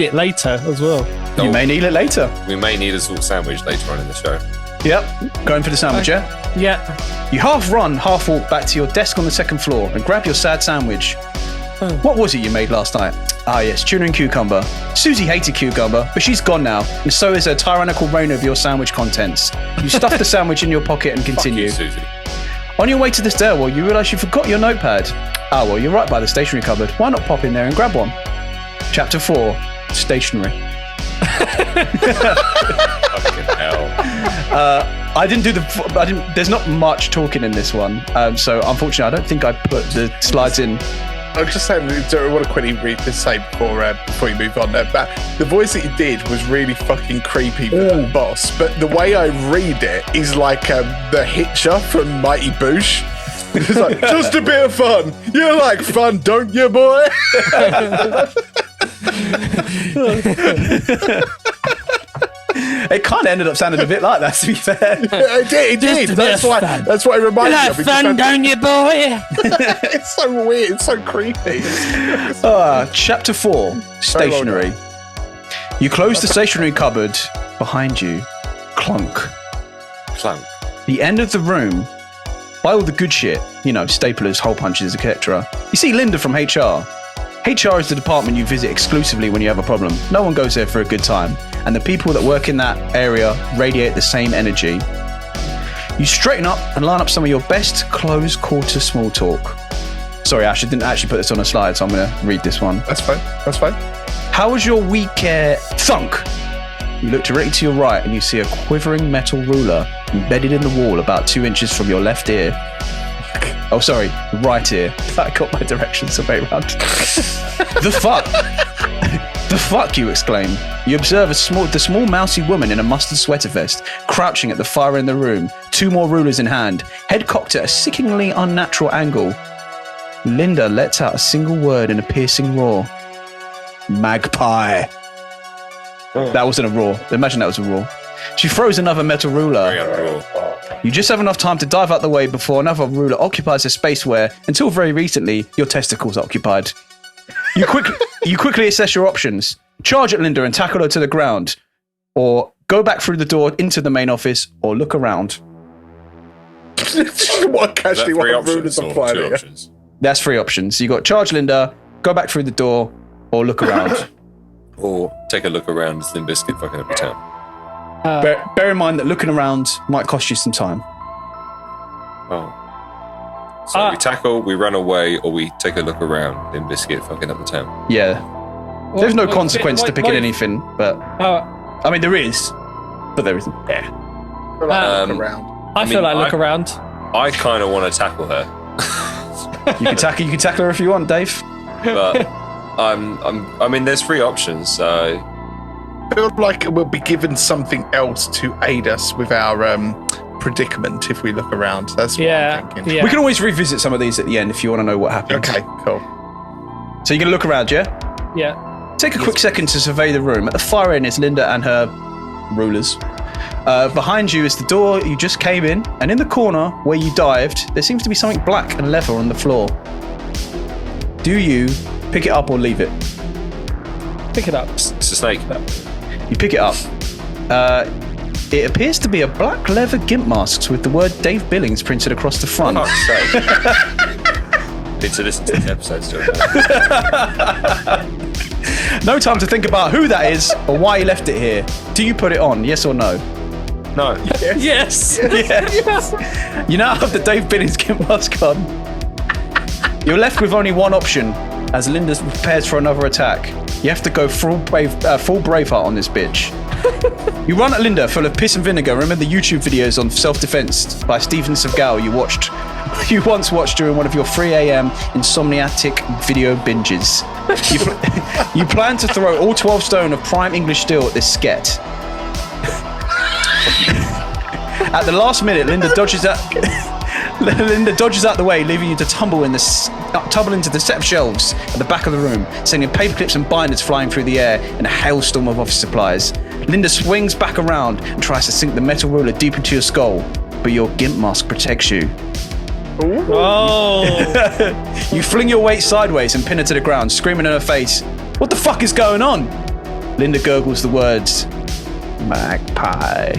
it later as well. You may need it later. We may need a salt sandwich later on in the show. Yep, going for the sandwich, yeah? Yeah. You half run, half walk back to your desk on the second floor and grab your sad sandwich. What was it you made last night? Ah, yes, tuna and cucumber. Susie hated cucumber, but she's gone now, and so is her tyrannical reign of your sandwich contents. You stuff the sandwich in your pocket and continue. Fuck you, Susie. On your way to the stairwell, you realise you forgot your notepad. Ah, well, you're right by the stationery cupboard. Why not pop in there and grab one? Chapter 4, Stationery. Fucking hell. There's not much talking in this one, so unfortunately, I don't think I put the slides in. I was just saying, I want to quickly read this say before you move on. But the voice that you did was really fucking creepy for the boss. But the way I read it is like the Hitcher from Mighty Boosh. It's like, just a bit of fun. You like fun, don't you, boy? It kind of ended up sounding a bit like that, to be fair. It did. That's why it reminded me of it. fun, don't you, boy? It's so weird. It's so creepy. Chapter 4, Stationery. You close the stationery cupboard behind you. Clunk. Clunk. The end of the room, by all the good shit, staplers, hole punches, etc. You see Linda from HR. HR is the department you visit exclusively when you have a problem. No one goes there for a good time. and the people that work in that area radiate the same energy. You straighten up and line up some of your best close quarter small talk. Sorry, Ash, I didn't actually put this on a slide, so I'm going to read this one. That's fine. That's fine. How was your week? Thunk! You look directly to your right and you see a quivering metal ruler embedded in the wall about 2 inches from your left ear. Oh, sorry, right ear. That got my directions the way round. The fuck? The fuck, you exclaim. You observe the small mousy woman in a mustard sweater vest, crouching at the far end of the room, 2 more rulers in hand, head cocked at a sickeningly unnatural angle. Linda lets out a single word in a piercing roar. Magpie. That wasn't a roar. Imagine that was a roar. She throws another metal ruler. You just have enough time to dive out the way before another ruler occupies a space where, until very recently, your testicles occupied. You quickly assess your options. Charge at Linda and tackle her to the ground. Or go back through the door into the main office, or look around. What casually what rulers apply to? That's 3 options. You got charge Linda, go back through the door, or look around. Or take a look around as Limp Bizkit fucking up the town. Bear in mind that looking around might cost you some time. Oh. So we tackle, we run away, or we take a look around Limp Bizkit fucking up the town. Yeah. There's no consequence to picking anything, but... I mean, there is, but there isn't. Yeah. Look around. I feel like look around. I kind of want to tackle her. You can tackle her if you want, Dave. But I mean, there's 3 options, so... I feel like we'll be given something else to aid us with our predicament if we look around. That's what I'm thinking. Yeah. We can always revisit some of these at the end if you want to know what happened. Okay, cool. So you're going to look around, yeah? Yeah. Take a quick second to survey the room. At the far end is Linda and her rulers. Behind you is the door you just came in, and in the corner where you dived, there seems to be something black and leather on the floor. Do you pick it up or leave it? Pick it up. It's a snake. You pick it up. It appears to be a black leather gimp mask with the word Dave Billings printed across the front. Oh, fuck's sake. Need to listen to this episode still. No time to think about who that is or why you left it here. Do you put it on, yes or no? No. Yes. Yes. You now have the Dave Billings gimp mask on. You're left with only one option as Linda prepares for another attack. You have to go full Braveheart on this bitch. You run at Linda full of piss and vinegar. Remember the YouTube videos on self-defense by Steven Seagal you once watched during one of your 3 a.m. insomniatic video binges. You plan to throw all 12 stone of prime English steel at this sket. At the last minute, Linda dodges out the way, leaving you to tumble into the set of shelves at the back of the room, sending paper clips and binders flying through the air in a hailstorm of office supplies. Linda swings back around and tries to sink the metal ruler deep into your skull, but your gimp mask protects you. Ooh. Oh! You fling your weight sideways and pin her to the ground, screaming in her face, "What the fuck is going on?" Linda gurgles the words, "Magpie."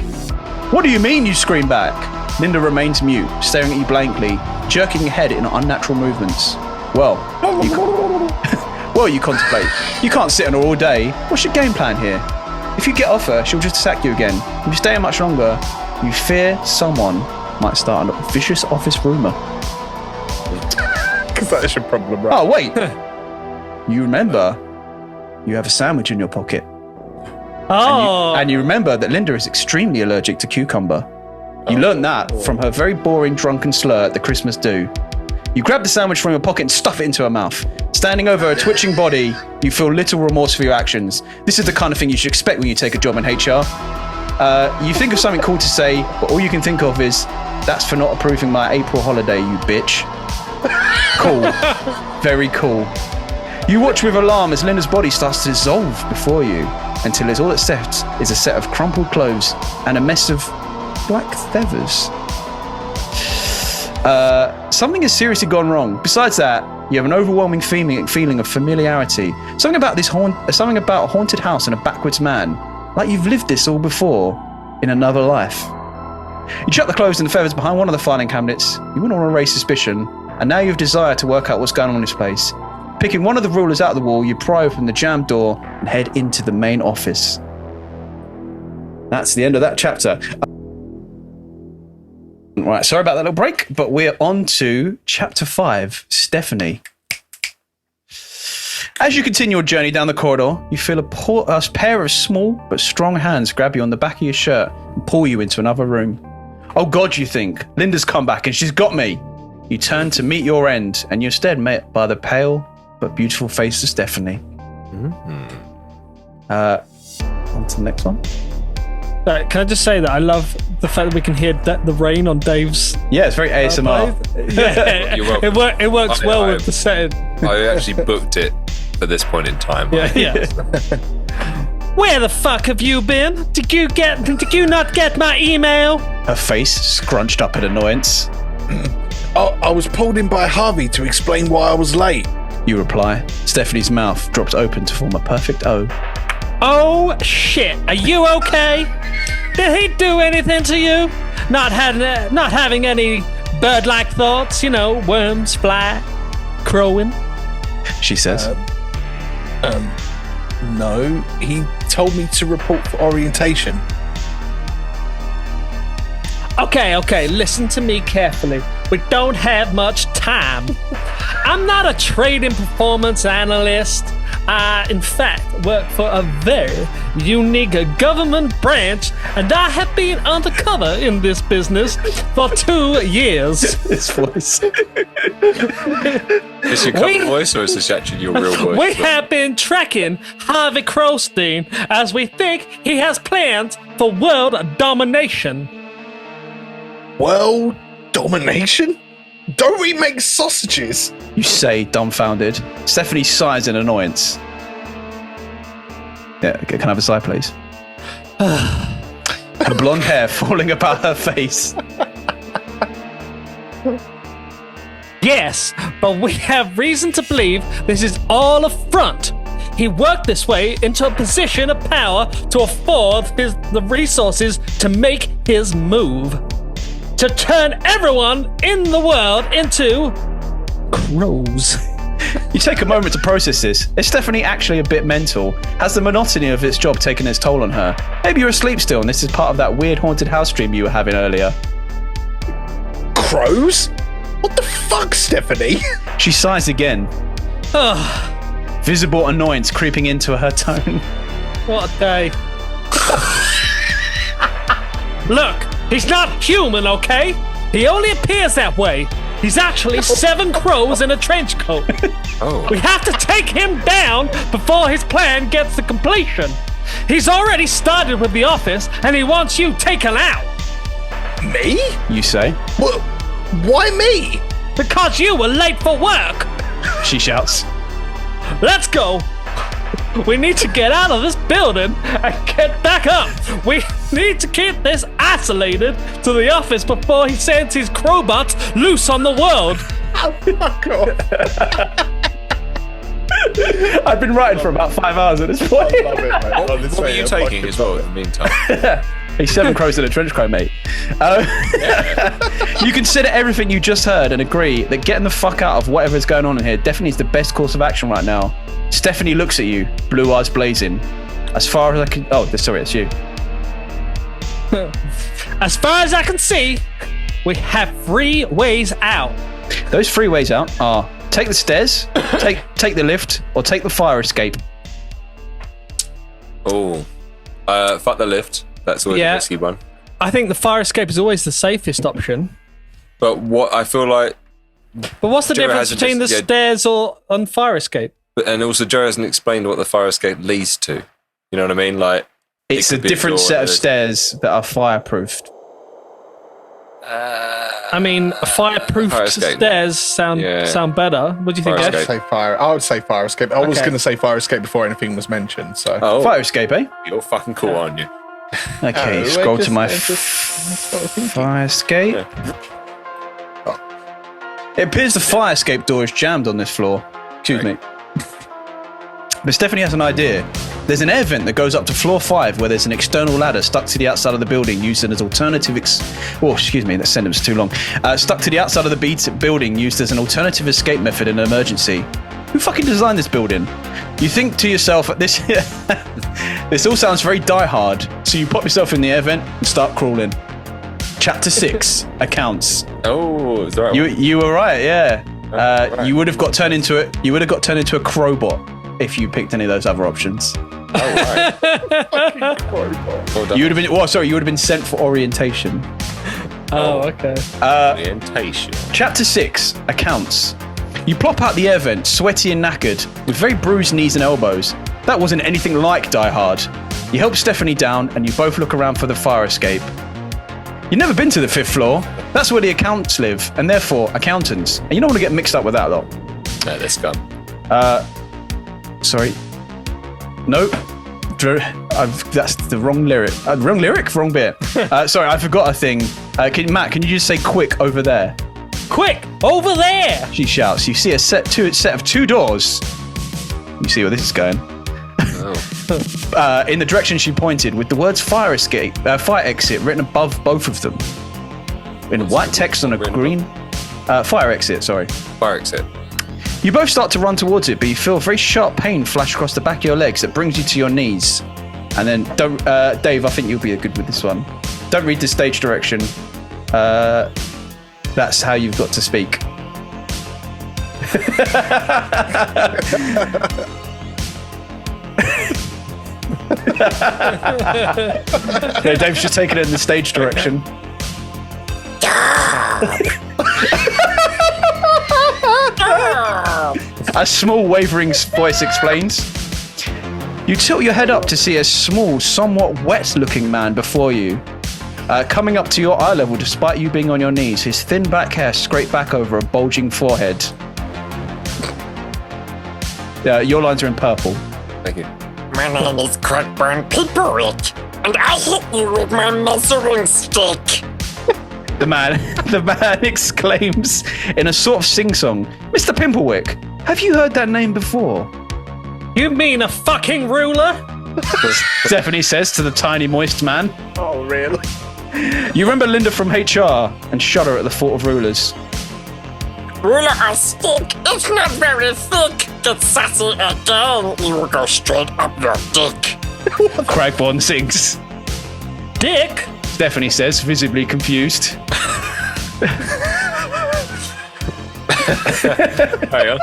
"What do you mean?" you scream back. Linda remains mute, staring at you blankly, jerking her head in unnatural movements. Well, you contemplate. You can't sit on her all day. What's your game plan here? If you get off her, she'll just attack you again. If you stay here much longer, you fear someone might start a vicious office rumour. Because that is your problem, right? Oh, wait. You remember you have a sandwich in your pocket. Oh. And you remember that Linda is extremely allergic to cucumber. You learned that from her very boring drunken slur at the Christmas do. You grab the sandwich from your pocket and stuff it into her mouth. Standing over her twitching body, you feel little remorse for your actions. This is the kind of thing you should expect when you take a job in HR. You think of something cool to say, but all you can think of is, "That's for not approving my April holiday, you bitch." Cool. Very cool. You watch with alarm as Linda's body starts to dissolve before you, until all that's left is a set of crumpled clothes and a mess of black feathers. Something has seriously gone wrong. Besides that, you have an overwhelming feeling of familiarity. Something about a haunted house and a backwards man. Like you've lived this all before, in another life. You chuck the clothes and the feathers behind one of the filing cabinets. You wouldn't want to raise suspicion, and now you have desire to work out what's going on in this place. Picking one of the rulers out of the wall, you pry open the jammed door and head into the main office. That's the end of that chapter. Right, sorry about that little break, but we're on to chapter 5, Stephanie. As you continue your journey down the corridor, you feel a pair of small but strong hands grab you on the back of your shirt and pull you into another room. Oh God, you think. Linda's come back and she's got me. You turn to meet your end and you're instead met by the pale but beautiful face of Stephanie. On to the next one. Can I just say that I love the fact that we can hear the rain on Dave's... Yeah, it's very ASMR. Yeah, You're welcome. it works well with the setting. I actually booked it for this point in time. Yeah. Where the fuck have you been? Did you not get my email? Her face scrunched up in annoyance. I was pulled in by Harvey to explain why I was late. You reply. Stephanie's mouth drops open to form a perfect O. Oh shit, are you okay? Did he do anything to you? Not having any bird-like thoughts, worms, fly, crowing? She says. No, he told me to report for orientation. Okay, listen to me carefully. We don't have much time. I'm not a trading performance analyst. I, in fact, work for a very unique government branch, and I have been undercover in this business for 2 years. This voice. Is your cover voice or is this actually your real voice? We have been tracking Harvey Crowstein as we think he has plans for world domination. World domination? Don't we make sausages? You say, dumbfounded. Stephanie sighs in annoyance. Yeah, can I have a sigh, please? Her blonde hair falling about her face. Yes, but we have reason to believe this is all a front. He worked this way into a position of power to afford the resources to make his move. To turn everyone in the world into crows. You take a moment to process this. Is Stephanie actually a bit mental? Has the monotony of its job taken its toll on her? Maybe you're asleep still and this is part of that weird haunted house dream you were having earlier. Crows? What the fuck, Stephanie? She sighs again. Visible annoyance creeping into her tone. What a day. Look, he's not human, okay? He only appears that way. He's actually 7 crows in a trench coat. Oh. We have to take him down before his plan gets to completion. He's already started with the office, and he wants you taken out. Me? You say. Well, why me? Because you were late for work. She shouts. Let's go. We need to get out of this building and get back up. We need to keep this isolated to the office before he sends his crowbots loose on the world. Oh my God. I've been writing for about 5 hours at this point. I love it, mate. What are you taking as well in the meantime? Hey, 7 crows in a trench coat, mate. You consider everything you just heard and agree that getting the fuck out of whatever is going on in here definitely is the best course of action right now. Stephanie looks at you, blue eyes blazing. As far as I can... Oh, sorry, it's you. As far as I can see, we have 3 ways out. Those 3 ways out are take the stairs, take the lift, or take the fire escape. Oh, fuck the lift. That's always a risky one. I think the fire escape is always the safest option. But what I feel like... But what's the Joe difference hasn't between the just- stairs and fire escape? And also, Joe hasn't explained what the fire escape leads to. You know what I mean? Like, It's a could be different door set of and stairs that are fireproofed. I mean, fireproof Fire escape. stairs sound better. What do you think, Fire Ed? escape. I would say fire escape. I was Okay. going to say fire escape before anything was mentioned. So Oh, Fire escape, eh? you're fucking cool, aren't you? Okay, Oh, scroll I to my just- fire escape. Yeah. It appears the fire escape door is jammed on this floor. Excuse me. But Stephanie has an idea. There's an air vent that goes up to floor 5 where there's an external ladder stuck to the outside of the building used as alternative... excuse me, that sentence was too long. Stuck to the outside of the building used as an alternative escape method in an emergency. Who fucking designed this building? You think to yourself, this this all sounds very Die Hard. So you pop yourself in the air vent and start crawling. Chapter 6, accounts. Oh, is that right? You were right, yeah. Right. You would have got turned into a crowbot if you picked any of those other options. Oh, right. Well done. You would have been sent for orientation. Oh, okay. Orientation. Chapter 6, accounts. You plop out the air vent, sweaty and knackered, with very bruised knees and elbows. That wasn't anything like Die Hard. You help Stephanie down, and you both look around for the fire escape. You've never been to the 5th floor. That's where the accountants live, and therefore accountants. And you don't want to get mixed up with that lot. No, this gun. Sorry. Nope. That's the wrong lyric. Wrong lyric? Wrong bit. Sorry, I forgot a thing. Matt, can you just say quick over there? Quick, over there! She shouts. You see a set of 2 doors. You see where this is going. In the direction she pointed, with the words fire exit written above both of them. In white text on a green... fire exit, sorry. Fire exit. You both start to run towards it, but you feel a very sharp pain flash across the back of your legs that brings you to your knees. And then, Dave, I think you'll be good with this one. Don't read the stage direction. That's how you've got to speak. No, Dave's just taking it in the stage direction. A small wavering voice explains. You tilt your head up to see a small, somewhat wet-looking man before you. Coming up to your eye level despite you being on your knees, his thin back hair scraped back over a bulging forehead. Your lines are in purple. Thank you. My name is Cockburn Picklewick, and I hit you with my measuring stick. The man exclaims in a sort of sing-song, Mr. Pimplewick, have you heard that name before? You mean a fucking ruler? Stephanie says to the tiny, moist man. Oh, really? You remember Linda from HR and shudder at the thought of rulers. Ruler or stick, it's not very thick. Get sassy again, you will go straight up your dick. Cragborn sings. Dick? Stephanie says, visibly confused. Hang on.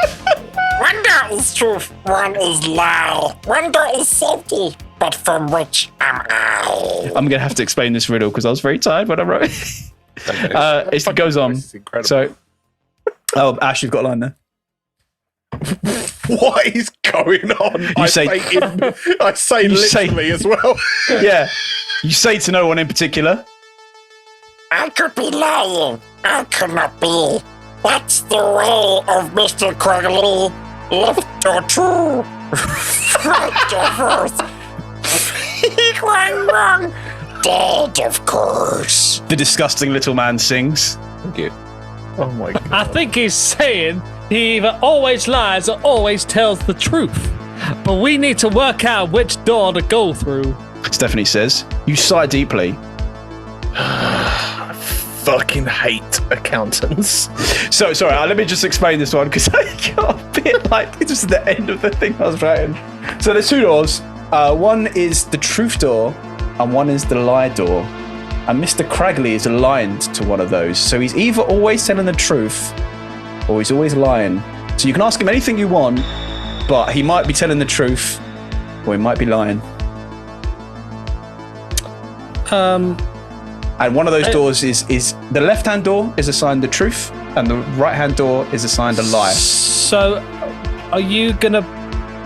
One door is truth, one is lie. One door is safety, but from which am I? I'm going to have to explain this riddle because I was very tired when I wrote it. It goes on. This is incredible. So, Ash, you've got a line there. What is going on? I say literally as well. Yeah. You say to no one in particular. I could be lying. I could not be. That's the way of Mr. Quigley. Left or true. Right or false. One wrong. Dead, of course. The disgusting little man sings. Thank you. Oh my god. I think he's saying he either always lies or always tells the truth. But we need to work out which door to go through. Stephanie says. You sigh deeply. I fucking hate accountants. So, sorry, let me just explain this one because I got a bit like it was the end of the thing I was writing. So there's 2 doors. One is the truth door and one is the lie door. And Mr. Cragley is aligned to one of those. So he's either always telling the truth or he's always lying. So you can ask him anything you want, but he might be telling the truth or he might be lying. And one of those doors is the left-hand door is assigned the truth and the right-hand door is assigned a lie. So, are you gonna...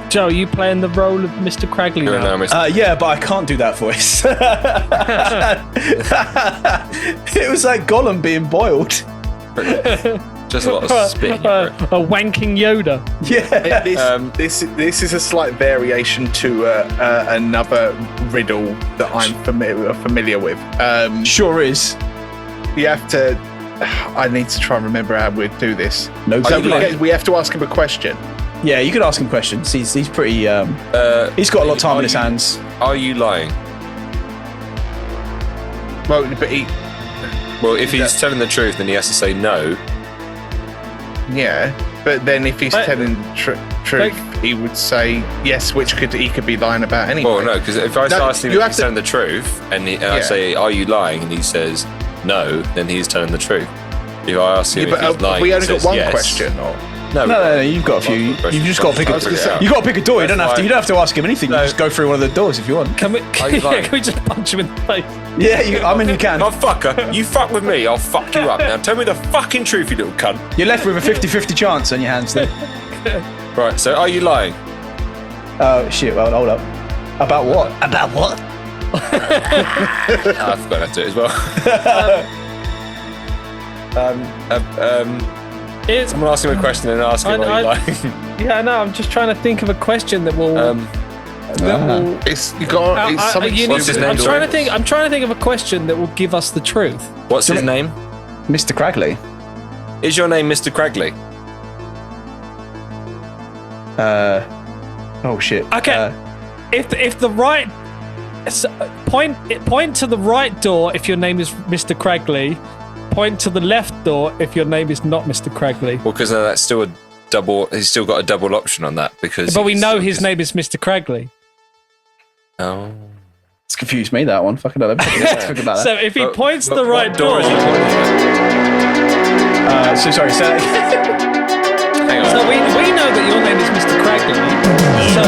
Joe, are you playing the role of Mr. Cragley now? No, Mr. Yeah, but I can't do that voice. It was like Gollum being boiled. Just a lot of spit. A wanking Yoda. Yeah. This is a slight variation to another riddle that I'm familiar with. Sure is. You have to. I need to try and remember how we do this. No, So we have to ask him a question. yeah, you could ask him questions. He's pretty. He's got a lot of time on his hands. Are you lying? Well, but Well, if he's telling the truth, then he has to say no. yeah. But then if he's telling the truth, truth, he would say yes, which he could be lying about anyway. Well, no, because if I ask him if he's telling the truth, and I say, "Are you lying?" and he says no, then he's telling the truth. If I ask him if he's lying, we only he got says one yes. question, or No, you've got a few. You've just got to pick you got to pick a door. You don't have to ask him anything. You just go through one of the doors if you want. Can we just punch him in the face? Yeah, you can. Oh, fucker. You fuck with me, I'll fuck you up. Now tell me the fucking truth, you little cunt. You're left with a 50-50 chance on your hands then. Right, so are you lying? Oh, shit. Well, hold up. About what? About what? I forgot how to do it as well. Someone ask him a question and ask him, are you lying? Yeah, no, I'm just trying to think of a question that will... it's you got. It's something. What's his name? I'm trying to think of a question that will give us the truth. What's his name? Mr. Cragley. Is your name Mr. Cragley? Oh shit. Okay. If the right point to the right door if your name is Mr. Cragley. Point to the left door if your name is not Mr. Cragley. Well, because that's still a double. He's still got a double option on that because. But we know his name is Mr. Cragley. Oh. It's confused me, that one. Fucking hell. Think about that. So if he points to the right door. Is he pointing at? So sorry. So. Hang on. So we know that your name is Mr. Cragley. So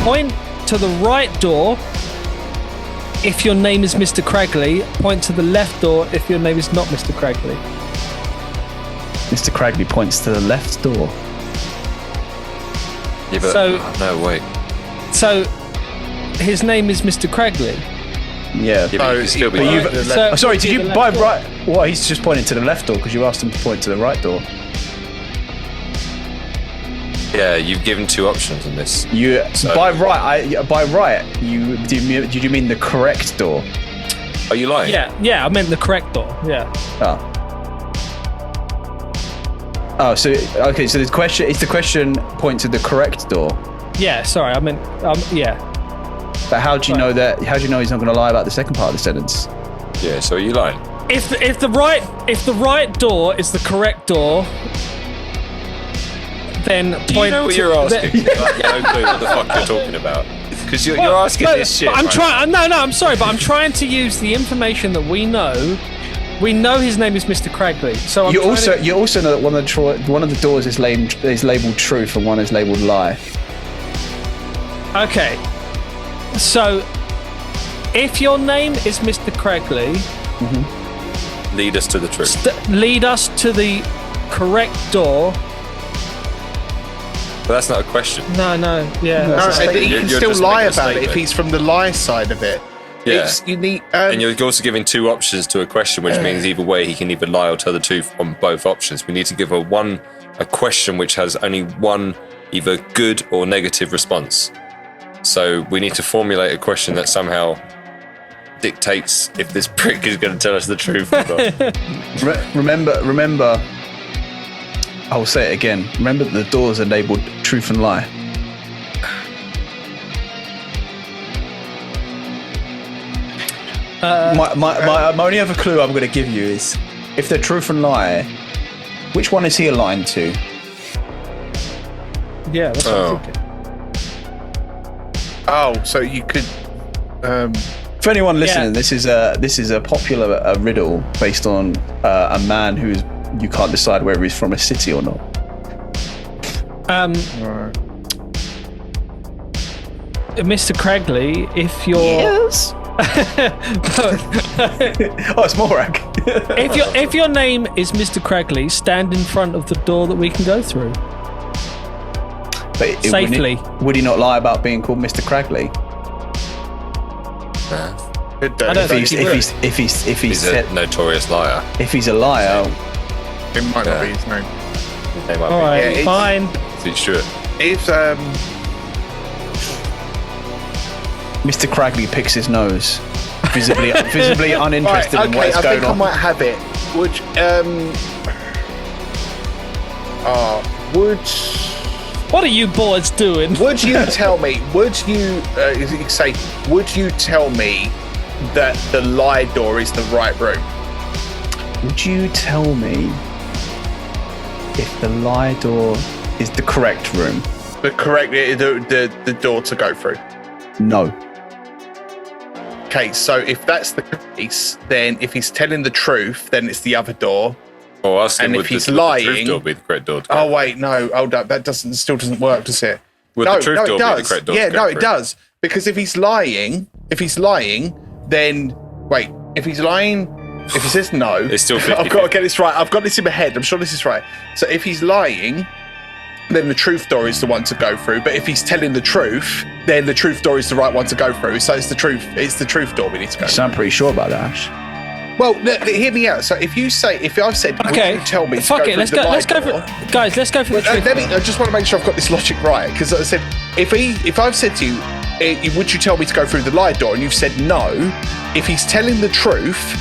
point to the right door if your name is Mr. Cragley. Point to the left door if your name is not Mr. Cragley. Mr. Cragley points to the left door. Yeah, but no, wait. So his name is Mr. Cragley. Yeah. But you can still be lying. Sorry, did you buy right? Well, he's just pointing to the left door because you asked him to point to the right door. Yeah, you've given two options in this. By right. Did you mean the correct door? Are you lying? Yeah, I meant the correct door. Yeah. Oh, so okay. So the question point to the correct door. Yeah, sorry, I meant yeah. But how do you know that? How do you know he's not going to lie about the second part of the sentence? Yeah. So are you lying? If the right door is the correct door, then Do you know what you're asking? I have no clue what the fuck you're talking about. Because you're asking this shit. I'm trying. No, I'm sorry, but I'm trying to use the information that we know. We know his name is Mr. Cragley. So you also know that one of the doors is labeled truth and one is labeled lie. Okay. So if your name is Mr. Cragley, lead us to the truth. Lead us to the correct door. But that's not a question. No, yeah. No, he can You're still just lie making a about it if statement. he's from the lie side of it. Yeah. You need, and you're also giving two options to a question, which means either way he can either lie or tell the truth on both options. We need to give a question which has only one either good or negative response. So we need to formulate a question that somehow dictates if this prick is going to tell us the truth or not. Remember, I will say it again. Remember that the doors are labelled truth and lie. My only other clue I'm going to give you is if they're truth and lie, which one is he aligned to? Yeah, that's what I'm thinking. Oh, so you could. For anyone listening, this is a popular riddle based on a man who's you can't decide whether he's from a city or not. Mr. Cragley, if you're Yes. It's Morak. if your name is Mr. Cragley, stand in front of the door that we can go through. But safely. Would he not lie about being called Mr. Cragley? I don't think he would. If he's a notorious liar. If he's a liar, it might not be his name. All right, fine. So you sure? If Mr. Cragley picks his nose, visibly uninterested in what's going on. I might have it. What are you boys doing? Would you tell me? Would you tell me that the lie door is the right room? would you tell me if the lie door is the correct room? The door to go through. No. Okay, so if that's the case, then if he's telling the truth, then it's the other door. Or asking And would if he's the lying- truth door be the correct door to go Oh through? wait, no, hold up. That still doesn't work, does it? Would no, the truth no, door it be the does. correct door Yeah, to go no, it through? does. Because if he's lying, then wait, if he says no, It's still I've got to get this right. I've got this in my head. I'm sure this is right. So if he's lying, then the truth door is the one to go through. But if he's telling the truth, then the truth door is the right one to go through. So it's the truth door we need to go So I'm pretty sure about that, Ash. Well, hear me out. So if I've said, Okay. would you tell me to Fuck go it. through Let's the go. lie Let's go door? for guys. Let's go for the Well, truth. I just want to make sure I've got this logic right, because I said, if I've said to you, would you tell me to go through the lie door, and you've said no, if he's telling the truth,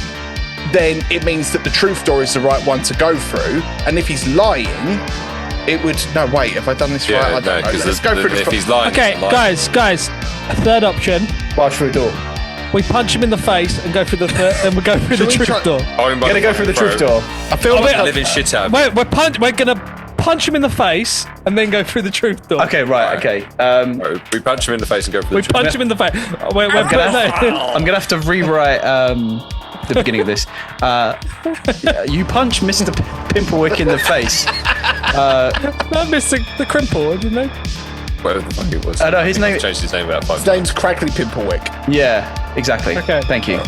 then it means that the truth door is the right one to go through, and if he's lying, it would. No, wait, have I done this right? I Yeah, don't no, know. because Let's go through if the. he's lying, Okay, it's a lie. guys. Third option. Barge through a door. We punch him in the face and go through the and we go through the we truth try- door. Hold him by Gonna the go through the fucking truth throat. door. I feel Oh, like wait, Living shit out of him. We're gonna punch him in the face and then go through the truth door. Okay, right, okay. We punch him in the face and go for We the truth. punch him in the face. We're I'm putting gonna, that in. I'm gonna have to rewrite the beginning of this. You punch Mr. Pimplewick in the face. That missed the crimple, didn't they? Whatever the fuck it was. No, his He's name- changed his name about 5 his name's Crackly Pimplewick. Yeah, exactly. Okay. Thank you.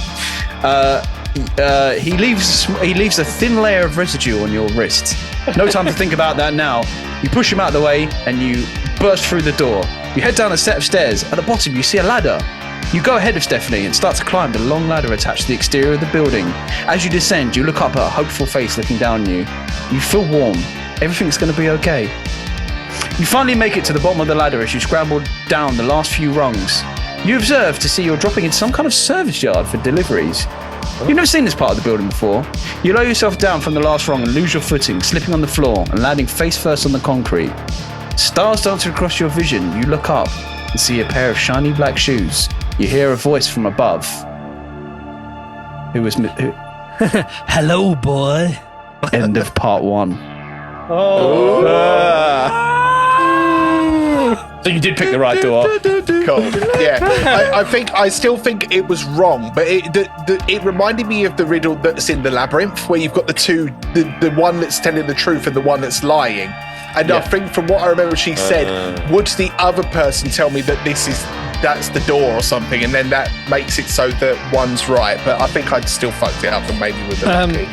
He leaves a thin layer of residue on your wrist. No time to think about that now. You push him out of the way and you burst through the door. You head down a set of stairs. At the bottom, you see a ladder. You go ahead of Stephanie and start to climb the long ladder attached to the exterior of the building. As you descend, you look up at a hopeful face looking down on you. You feel warm. Everything's going to be okay. You finally make it to the bottom of the ladder as you scramble down the last few rungs. You observe to see you're dropping into some kind of service yard for deliveries. You've never seen this part of the building before. You lower yourself down from the last rung and lose your footing, slipping on the floor and landing face first on the concrete. Stars dancing across your vision. You look up and see a pair of shiny black shoes. You hear a voice from above. Hello, boy. End of part 1. So you did pick the right door. Cool. Yeah, I still think it was wrong, but it reminded me of the riddle that's in the labyrinth, where you've got the one that's telling the truth and the one that's lying. And I think from what I remember, she said, "Would the other person tell me that that's the door or something?" And then that makes it so that one's right. But I think I'd still fucked it up and maybe with the lucky.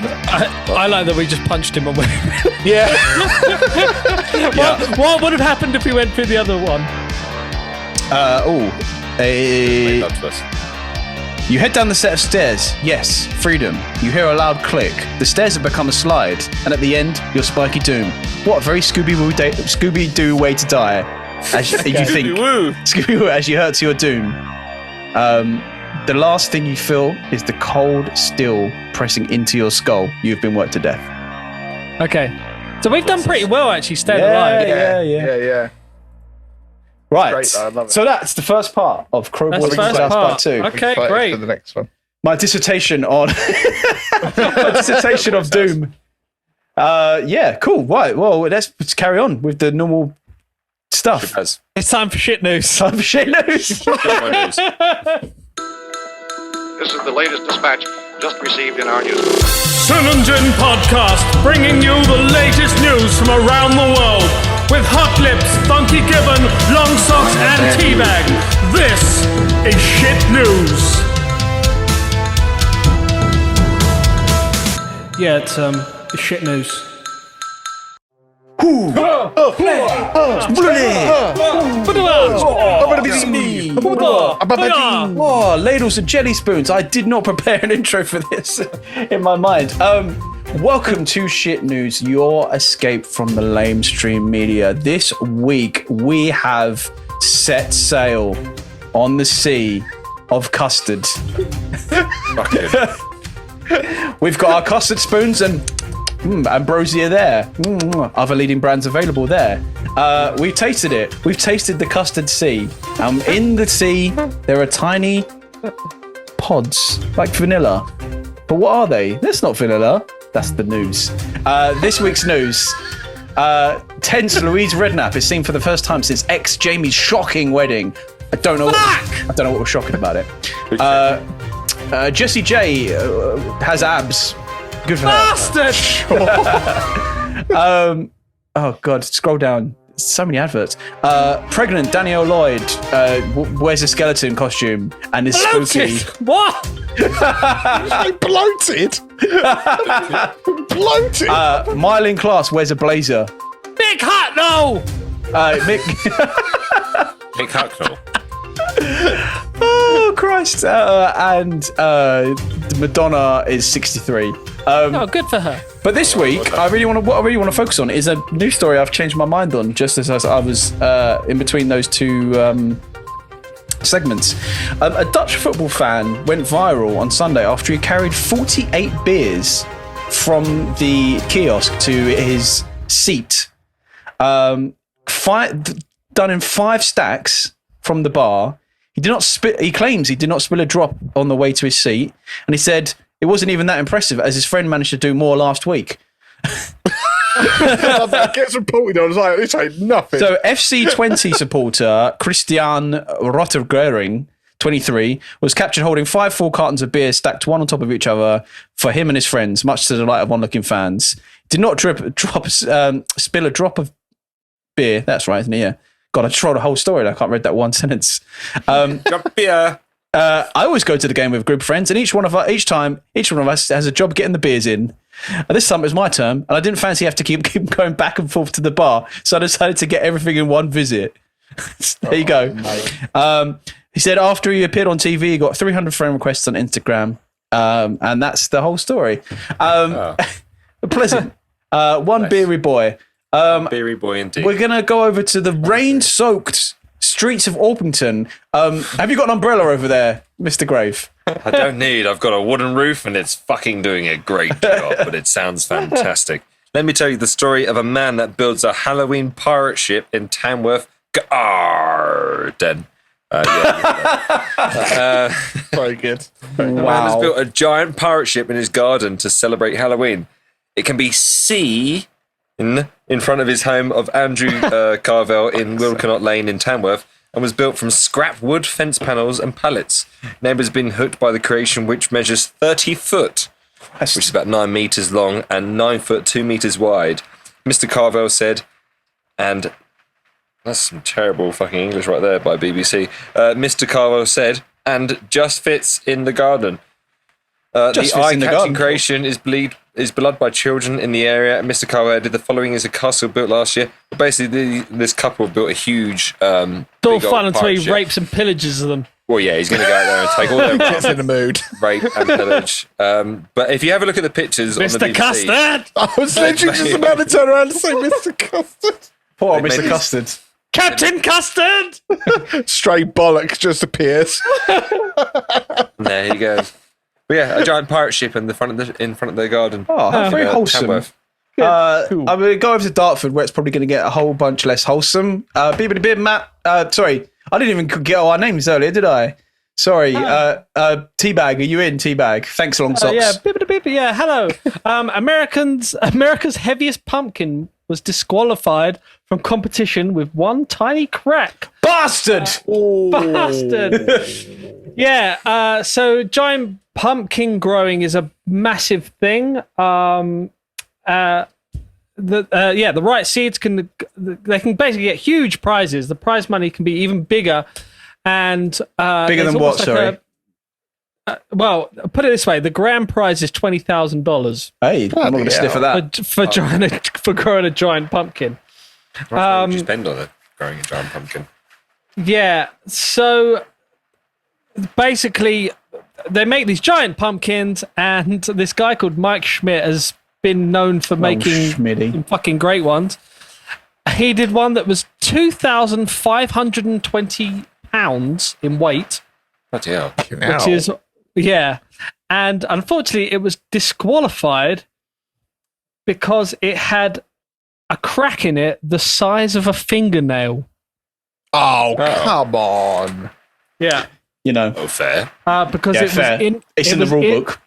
I like that we just punched him away. Yeah. What would have happened if we went through the other one? Make love to us. You head down the set of stairs. Yes, freedom. You hear a loud click. The stairs have become a slide, and at the end, you're Spiky Doom. What a very Scooby-Doo way to die. As you think, Scooby-Woo, as you hurt to your doom. The last thing you feel is the cold steel pressing into your skull. You've been worked to death. Okay. So we've done pretty well, actually, staying alive. Yeah. Right. Great, I love it. So that's the first part of Crowboys That's the first Haunted House part. Part 2. Okay, Excited great. for the next one. My dissertation on of doom. Yeah, cool. Right. Well, let's carry on with the normal stuff. As It's time for shit news. Time for shit news. my news. This is the latest dispatch just received in our news. Sunungen Podcast, bringing you the latest news from around the world with Hot Lips, Funky Gibbon, Long Socks, and Teabag. This is shit news. Yeah, it's shit news. Oh, ladles and jelly spoons. I did not prepare an intro for this in my mind. Welcome to Shit News, your escape from the lamestream media. This week we have set sail on the sea of custard. We've got our custard spoons and ambrosia there. Other leading brands available there. We've tasted it. We've tasted the custard sea. In the sea, there are tiny pods, like vanilla. But what are they? That's not vanilla. That's the news. This week's news. Tense Louise Redknapp is seen for the first time since ex Jamie's shocking wedding. I don't know what was shocking about it. Jessie J has abs. Good for Bastard! her. Oh God, scroll down. So many adverts. Pregnant Danielle Lloyd wears a skeleton costume and is spooky. What? Bloated. Bloated. Myling Class wears a blazer. Big Hut, no! Mick. Mick Hucknall. Oh Christ! And Madonna is 63. Oh, good for her. But this week, what I really want to focus on is a news story I've changed my mind on just as I was in between those two segments. A Dutch football fan went viral on Sunday after he carried 48 beers from the kiosk to his seat, done in 5 stacks from the bar. He claims he did not spill a drop on the way to his seat, and he said it wasn't even that impressive, as his friend managed to do more last week. That gets reported on. I was like, this ain't nothing. So FC20 supporter Christian Rottergering, 23, was captured holding 5 full cartons of beer stacked one on top of each other for him and his friends, much to the delight of onlooking fans. Did not spill a drop of beer. That's right, isn't it? Yeah. God, I just wrote a whole story and I can't read that one sentence. Drop beer. I always go to the game with a group of friends, and each one of us has a job getting the beers in. And this time it was my turn, and I didn't fancy have to keep going back and forth to the bar, so I decided to get everything in one visit. There you go. He said after he appeared on TV, he got 300 friend requests on Instagram, and that's the whole story. Pleasant. One beery boy. Beery boy indeed. We're going to go over to the rain-soaked streets of Orpington. Have you got an umbrella over there, Mr. Grave? I don't need. I've got a wooden roof and it's fucking doing a great job, but it sounds fantastic. Let me tell you the story of a man that builds a Halloween pirate ship in Tamworth Garden. Very good. The man has built a giant pirate ship in his garden to celebrate Halloween. It can be seen in front of his home of Andrew Carvel in Wilconnott Lane in Tamworth, and was built from scrap wood, fence panels and pallets. Neighbours been hooked by the creation, which measures 30 foot, which is about 9 metres long and 9 foot 2 metres wide. Mr. Carvel said, and that's some terrible fucking English right there by BBC. Mr. Carvel said, and just fits in the garden. The eye-catching creation is beloved by children in the area. Mr. Carver did the following as a castle built last year. But basically, this couple built a huge all fun until he rapes and pillages them. Well, yeah, he's going to go out there and take all their Gets in the mood. rape and pillage. But if you have a look at the pictures on the Mr. BBC, Custard! I was literally just about to turn around and say Mr. Custard. Poor They made Mr. these- Custard. Captain Custard! Stray bollocks just appears. there you go. But yeah, a giant pirate ship in front of the garden. Oh, how very wholesome. Tamworth. I'm going to go over to Dartford, where it's probably going to get a whole bunch less wholesome. Bibbidi Matt. Sorry, I didn't even get all our names earlier, did I? Sorry. Teabag, are you in, Teabag? Thanks, Long Socks. Yeah, bibbidi, yeah, hello. America's heaviest pumpkin was disqualified from competition with one tiny crack. Bastard! Bastard! Yeah, so giant pumpkin growing is a massive thing. The right seeds can basically get huge prizes. The prize money can be even bigger, and Bigger than what? Sorry. Well, put it this way: the grand prize is $20,000 Hey, I'm not going to sniff at that. for growing a giant pumpkin. What would you spend on it, growing a giant pumpkin? Yeah, so basically, they make these giant pumpkins, and this guy called Mike Schmidt has been known for making Schmitty. some fucking great ones. He did one that was 2,520 pounds in weight, Bloody hell. which is, yeah. And unfortunately, it was disqualified because it had a crack in it the size of a fingernail. Oh, come on. Yeah. You know, Oh, fair. Because yeah, it fair. was It's in the rule book.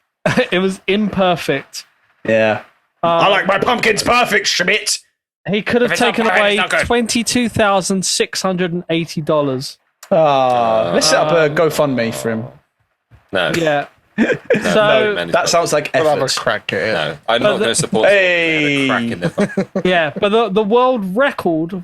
It was imperfect. Yeah. I like my pumpkins perfect, Schmidt. He could have If it's not taken perfect, away it's not good. $22,680. Let's set up a GoFundMe for him. No. Yeah. No, So man, That sounds like I'll have a effort. crack at it. no. I'm not going to support Hey. someone who had a crack in their yeah, but the world record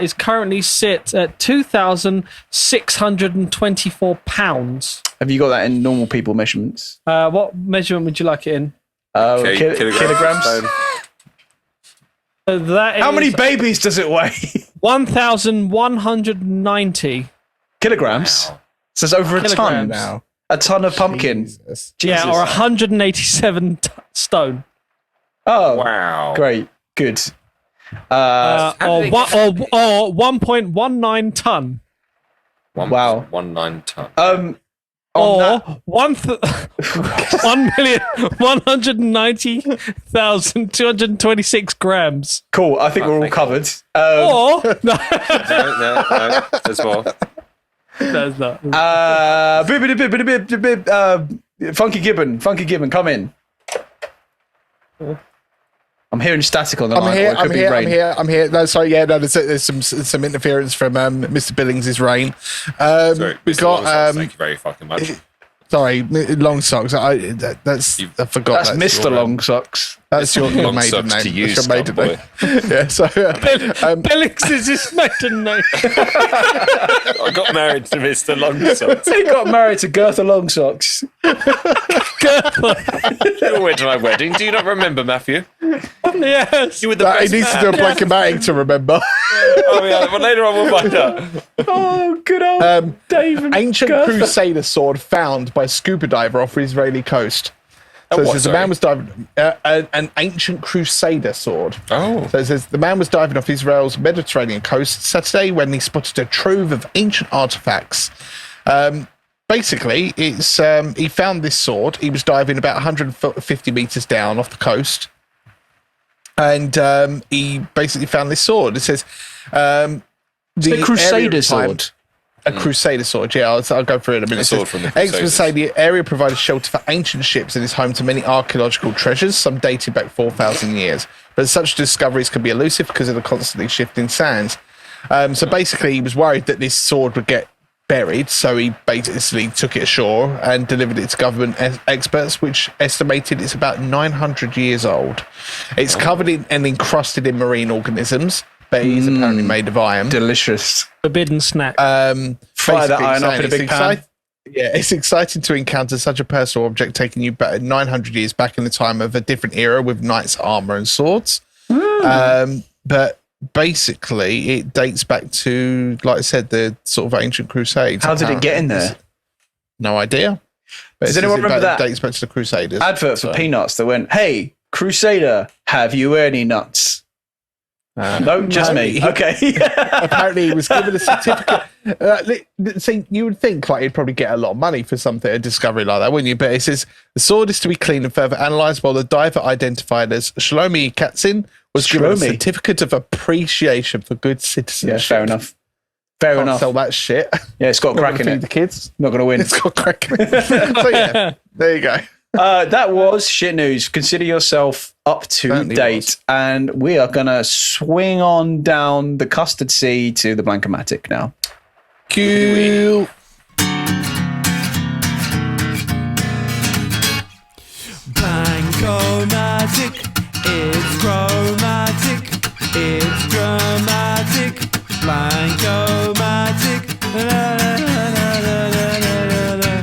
is currently sit at 2,624 pounds. Have you got that in normal people measurements? What measurement would you like it in? Kilograms? So that How is many babies does it weigh? 1,190. Kilograms? So it's over a ton Kilograms. now. A ton of pumpkin. Jesus. Yeah, or 187 stone. Oh, Wow. great. Good. Or 1.19 ton. 1.19 ton. Or 1,190,226 grams. Cool. I think we're all thank covered. Or no, No. There's more. that's not. Funky Gibbon, come in. I'm hearing static on the line. or it could be rain. I'm here. No, sorry, yeah, no, there's some interference from Mr. Billings' rain. Sorry, We've Mr. got Lawson, thank you very fucking much. sorry, long socks. I forgot. That's Mr. your, Long Socks. That's your Long maiden socks name. to you, That's your maiden scum name. Yeah. So Billings is his maiden name. I got married to Mr. Longsocks. He got married to Gertha Long Socks. You went to my wedding. Do you not remember, Matthew? Yes. You were the he best needs to man. do a blank to remember. Oh, yeah. Well, later on we'll find out. Oh, good old Dave and Ancient Gertha. Crusader sword found by scuba diver off the Israeli coast. So it what, says the man was diving an ancient Crusader sword. Oh. So it says the man was diving off Israel's Mediterranean coast Saturday when he spotted a trove of ancient artifacts. Basically, it's he found this sword. He was diving about 150 meters down off the coast, and he basically found this sword. It says the Crusader area of time- sword. A Crusader sword, yeah. I'll go through it in a minute. A sword from the Crusaders. Experts say the area provided shelter for ancient ships and is home to many archaeological treasures, some dating back 4,000 years. But such discoveries can be elusive because of the constantly shifting sands. So basically, he was worried that this sword would get buried, so he basically took it ashore and delivered it to government experts, which estimated it's about 900 years old. It's covered in and encrusted in marine organisms, but it is apparently made of iron. Delicious. Forbidden snack. Fry that Basically iron up saying in a big it's pan. Yeah, it's exciting to encounter such a personal object taking you back 900 years back in the time of a different era with knights' armor and swords. But basically, it dates back to, like I said, the sort of ancient Crusades. How did it get in there? No idea. But Does it anyone says remember that dates back to the Crusaders. Advert for peanuts that went, "Hey, Crusader, have you any nuts?" No, just no, me. he- Okay. Apparently, he was given a certificate. See, you would think like he'd probably get a lot of money for something, a discovery like that, wouldn't you? But it says the sword is to be cleaned and further analysed, while the diver identified as Shlomi Katzin was given a Shlomi. certificate of appreciation for good citizenship. Yeah, fair enough. Fair Can't enough. sell that shit. Yeah, it's got Not crack gonna in feed it. the kids. Not going to win. It's got crack in it. So yeah, there you go. That was shit news. Consider yourself up to Certainly date. was. And we are going to swing on down the Custard Sea to the Blankomatic now. Cool. Blankomatic, it's chromatic, it's dramatic. Blankomatic, la, la, la, la, la, la, la.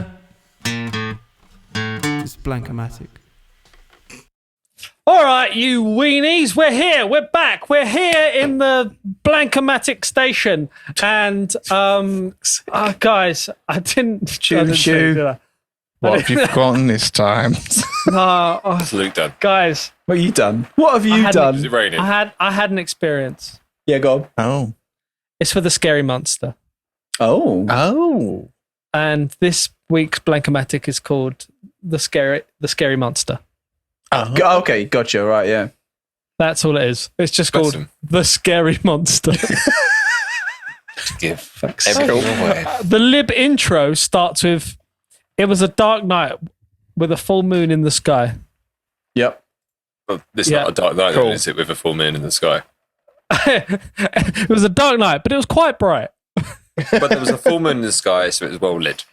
It's Blankomatic. All right, you weenies, we're here. We're back. We're here in the Blankomatic station. And, guys, I didn't Shoo. say, did I? What have you forgotten this time? It's Luke done. Guys, What have you done? What have you had- done? Is it raining? I had an experience. Yeah, go on. Oh. It's for the Scary Monster. Oh. And this week's Blankomatic is called the Scary Monster. Okay, gotcha. Right, yeah. That's all it is. It's just Bless called him. the Scary Monster. Give Thanks. everything away. The lib intro starts with, "It was a dark night with a full moon in the sky." Yep. Well, it's Yeah. not a dark night, Cool. is it? With a full moon in the sky. It was a dark night, but it was quite bright. But there was a full moon in the sky, so it was well lit.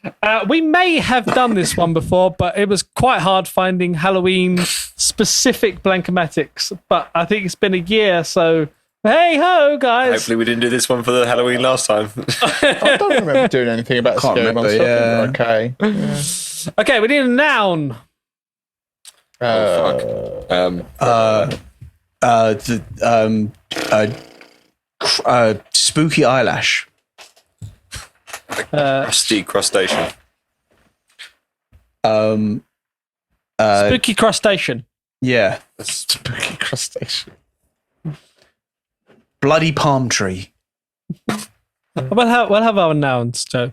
We may have done this one before, but it was quite hard finding Halloween specific Blancomatics. But I think it's been a year, so hey ho, guys. Hopefully, we didn't do this one for the Halloween last time. I don't remember doing anything about Can't scary remember, monster. yeah. Okay. Okay, we need a noun. Spooky eyelash. Rusty crustacean. Spooky crustacean. Yeah. Spooky crustacean. Bloody palm tree. We'll have our nouns, Joe.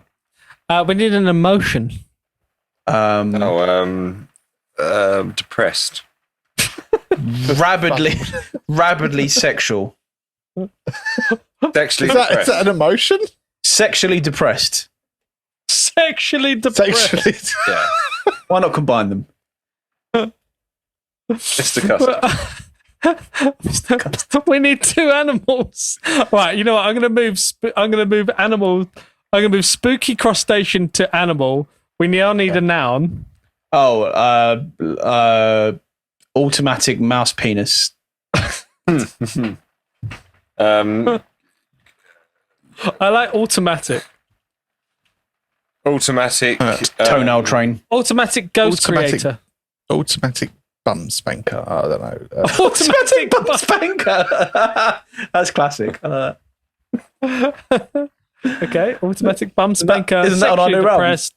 We need an emotion. Depressed. Rabidly sexual. Sexually Is depressed. that an emotion? Sexually depressed. Sexually depressed. Sexually. Yeah. Why not combine them? Mr Custard. We need two animals. Right, you know what? I'm gonna move animal. I'm gonna move spooky crustacean to animal. We now need a noun. Automatic mouse penis. I like automatic. Automatic. Toenail train. Automatic ghost Automatic. creator. Automatic bum spanker. I don't know. Automatic Bum spanker. That's classic. Okay, automatic bum spanker. Isn't that on our sexually new realm? depressed.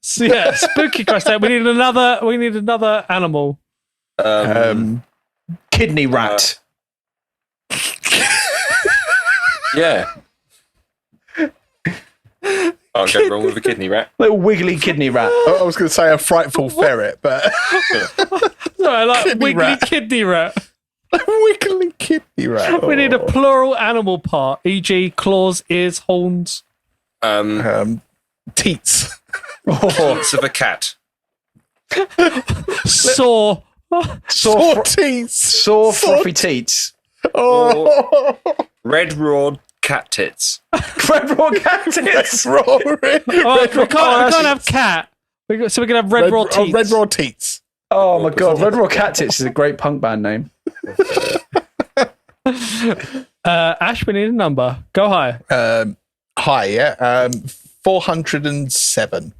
So, yeah, spooky crustacean. We need another animal. Kidney rat. Yeah. I'll go wrong with a kidney rat. Little wiggly kidney rat. I was going to say a frightful ferret, but No, I like Kidney wiggly rat. kidney rat. a wiggly kidney rat. We need a plural animal part, e.g., claws, ears, horns. Teats. Teats of a cat. Saw. Sore teats. Sore frothy teats. Oh, Red rawed cat tits. Red raw cat tits. Oh, we can't have cat. So we can have red raw teeth. Red raw teats. Oh my god, Red Raw Cat Tits is a great punk band name. Ash, we need a number. Go high. High, yeah. 407.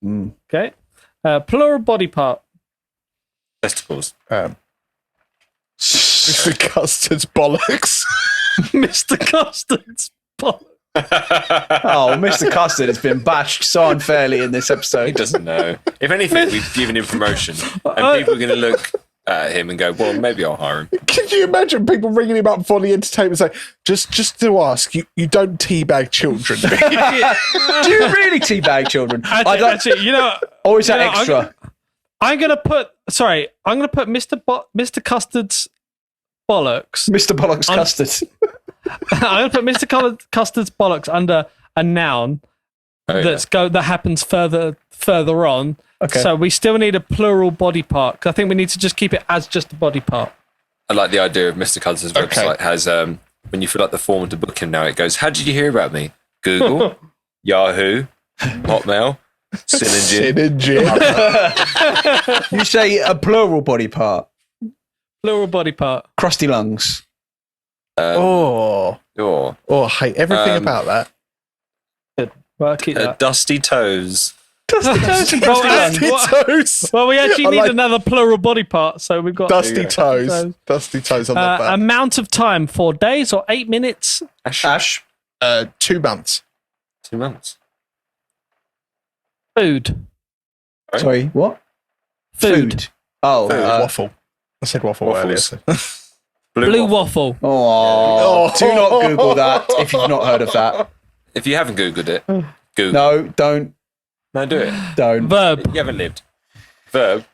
Okay. Plural body part. Testicles. Mr. Custard's bollocks. Mr. Custard's bollocks. Oh, Mr. Custard has been bashed so unfairly in this He episode. doesn't know. If anything, we've given him promotion. And people are going to look at him and go, well, maybe I'll hire him. Can you imagine people ringing him up for the entertainment and say, just to ask, you don't teabag children. Do you really teabag children? Actually, you know, Or is that you know, extra? I'm gonna put Mr. Custard's bollocks. Mr. Bollocks Custard. I'm gonna put Mr. Custard's bollocks under a noun that happens further on. Okay. So we still need a plural body part. 'Cause I think we need to just keep it as just a body part. I like the idea of Mr. Custard's website has, when you fill out the form to book him now, it goes, how did you hear about me? Google, Yahoo, Hotmail, Sin and Gin. You say a plural body part. Plural body part. Crusty lungs. Or I hate everything about that. Well, I'll keep that. Dusty Toes. Dusty toes. Well, we actually I need like- another plural body part, so we've got Dusty toes. Dusty toes. I love that. amount of time: 4 days or 8 minutes. Ash. 2 months. 2 months. Food. Sorry, what? Food. Oh. Waffle. I said waffle Waffles. earlier. Blue waffle. Oh. Do not Google that if you've not heard of that. If you haven't Googled it, Google. No, don't. No, do it. Don't. Verb. You haven't lived. Verb.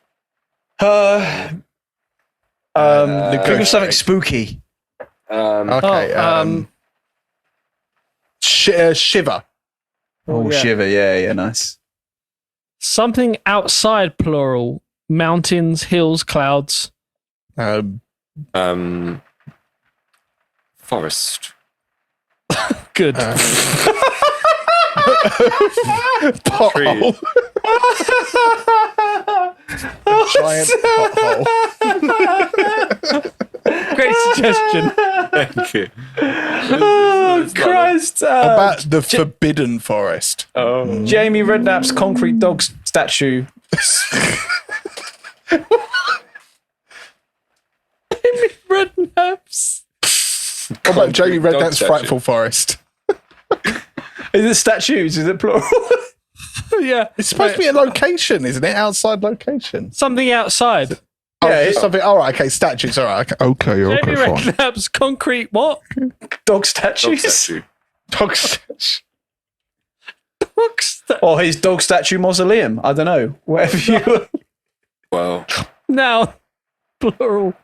Google something spooky. Okay. Shiver. Oh, yeah. shiver. Yeah, nice. Something outside plural. Mountains, hills, clouds. Forest. Good. Pothole. Giant pothole. Great suggestion. Thank you. Oh, Christ. How about the Forbidden Forest? Jamie Redknapp's concrete dog statue. Redknapp's. What about Jamie Dog Redknapp's statue. Frightful Forest? Is it statues? Is it plural? Yeah. It's supposed to be a location, isn't it? Outside location. Something outside. Oh, Yeah, just something. All right, okay, statues. All right, okay, Jamie fine. Redknapp's concrete what? Dog statues? Dog statue. Dog statue. Or his dog statue mausoleum. I don't know. Whatever you. Well, Now, plural.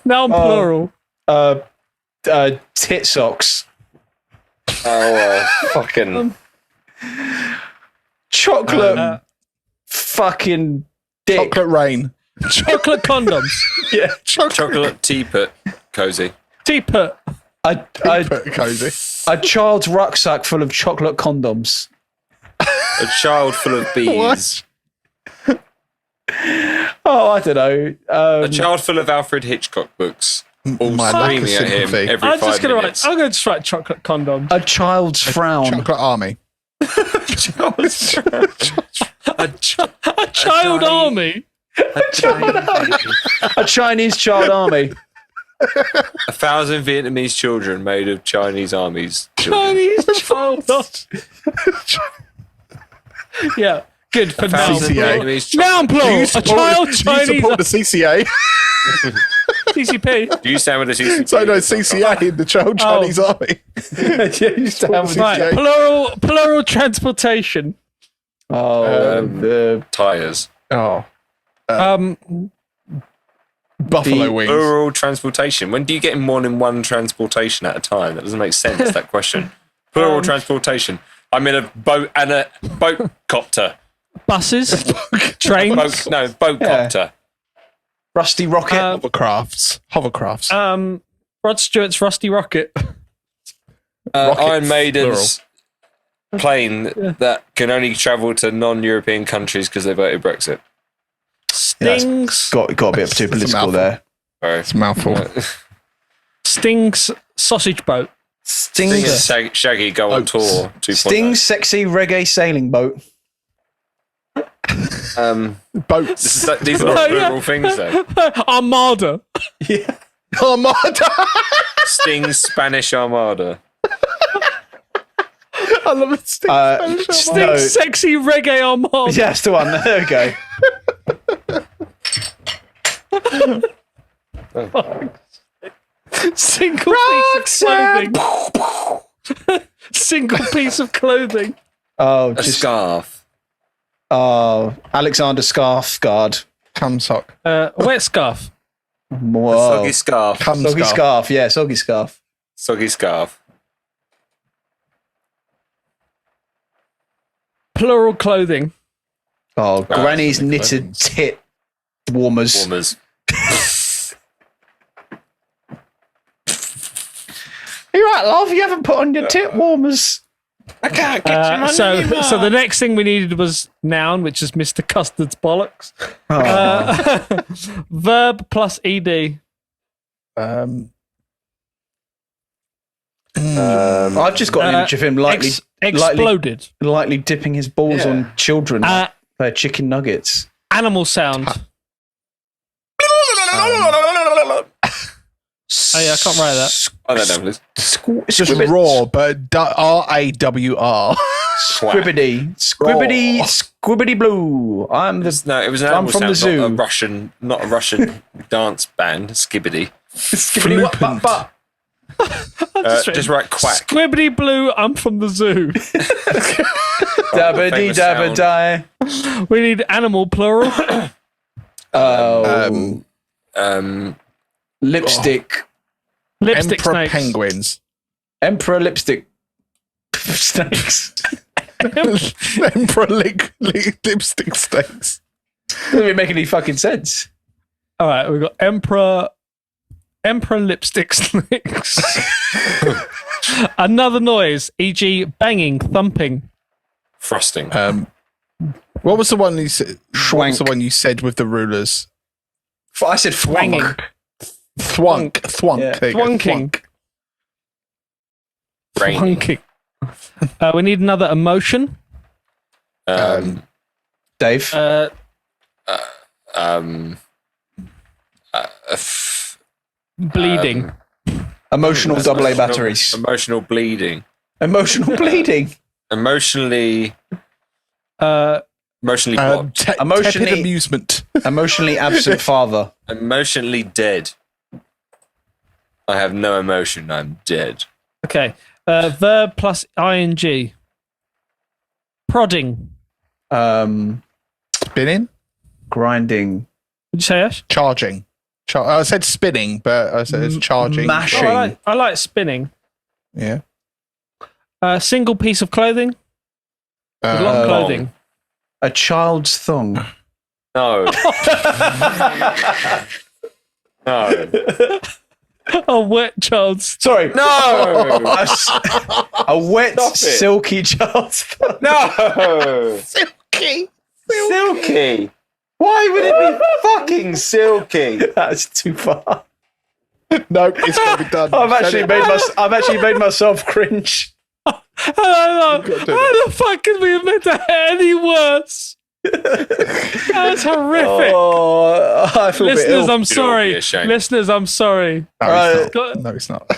Now I'm plural. Tit socks. fucking. Chocolate fucking dick. Chocolate rain. Chocolate condoms. Yeah. Chocolate teapot. Cozy. Teapot. A Cozy. child's rucksack full of chocolate condoms. A child full of bees. Oh, I don't know. A child full of Alfred Hitchcock books. All My lack of screaming at him sympathy. every I'm 5 just gonna minutes. write. I'm going to just write chocolate condoms. A child's frown. Chocolate army. A child army. A Chinese child army. 1,000 Vietnamese children made of Chinese armies. Children. Chinese child army. Yeah. Good for now. 1,000 CCA. Vietnamese Now I'm children. plural. A child Do you Chinese support the CCA? CCP. Do you stand with the CCP? So no, CCA in the Chinese army. Yeah, you stand with Right. CCA. Plural transportation. the Tires. Oh, Um. buffalo The wings. Plural transportation. When do you get more than one transportation at a time? That doesn't make sense, that question. Plural transportation. I'm in a boat and a boat copter. Buses. Trains. Boat copter. Rusty Rocket. Hovercrafts. Rod Stewart's Rusty Rocket. Rockets, Iron Maiden's plane that can only travel to non-European countries because they voted Brexit. Stings. got a bit too political there. Sorry. It's a mouthful. Stings sausage boat. Sting and Shaggy go on tour. 2.0. Sting's sexy reggae sailing boat. Boats. These are not plural things, though. Armada. Yeah. Armada. Sting's Spanish Armada. I love it. Sting's No. sexy reggae armada. Yeah, that's the one. There we go. Single piece of clothing. Single piece of clothing. Oh, A just scarf. Alexander Skarsgård. Cum sock. Wet scarf. Whoa. Soggy scarf. Cum Soggy scarf. scarf. Yeah, soggy scarf. Soggy scarf. Plural clothing. Oh, Granny's something knitted clothing. tit warmers. Warmers. You're right, love. You haven't put on your tit warmers. I can't get them on So anymore. the next thing we needed was noun, which is Mr Custard's bollocks. Verb plus ed. I've just got an image of him lightly Exploded. lightly dipping his balls on children like they're chicken nuggets. Animal sound. Oh yeah, I can't write that. Oh, that down, please. Just raw, but RAWR. Squibbity blue. I'm the No, it was an I'm animal from the sound, zoo. not a Russian dance band. Skibbity. skibbity wap, bap, bap. Just write quack. Squibbity blue, I'm from the zoo. Dabba dee famous dabba sound. die. We need animal plural. Lipstick. Lipstick Emperor snakes. penguins. Emperor lipstick snakes. Emperor lipstick snakes. Doesn't even make any fucking sense. All right, we've got Emperor lipstick slicks. Another noise, e.g., banging, thumping. Frosting. What was the one you said? What was Schwank. the one you said with the rulers? I said Twanging. thwunk. Thwunk. Yeah. There you go, Thwunking. Raining. Thwunking. We need another emotion. Dave. Bleeding. Emotional AA batteries. Emotional bleeding. Emotional bleeding. Emotionally blocked. Emotionally- tepid amusement. Emotionally absent father. Emotionally dead. I have no emotion. I'm dead. Okay. Verb plus ing. Prodding. Spinning. Grinding. Would you say, Ash? Charging. I said spinning, but I said it's charging. Mashing. I like spinning. Yeah. Single piece of clothing. Long clothing. A child's thong. No. No. A wet child's. Sorry. No. A wet, Stop it. silky child's thong. No. Silky. Silky. Why would it be fucking silky? That's too far. No, it's got to be done. I've actually made myself cringe. How the fuck can we have made that any worse? That's horrific. Oh, I feel a bit Listeners, ill. I'm all be sorry. ashamed. Listeners, I'm sorry. No, it's Got- not. No, it's not.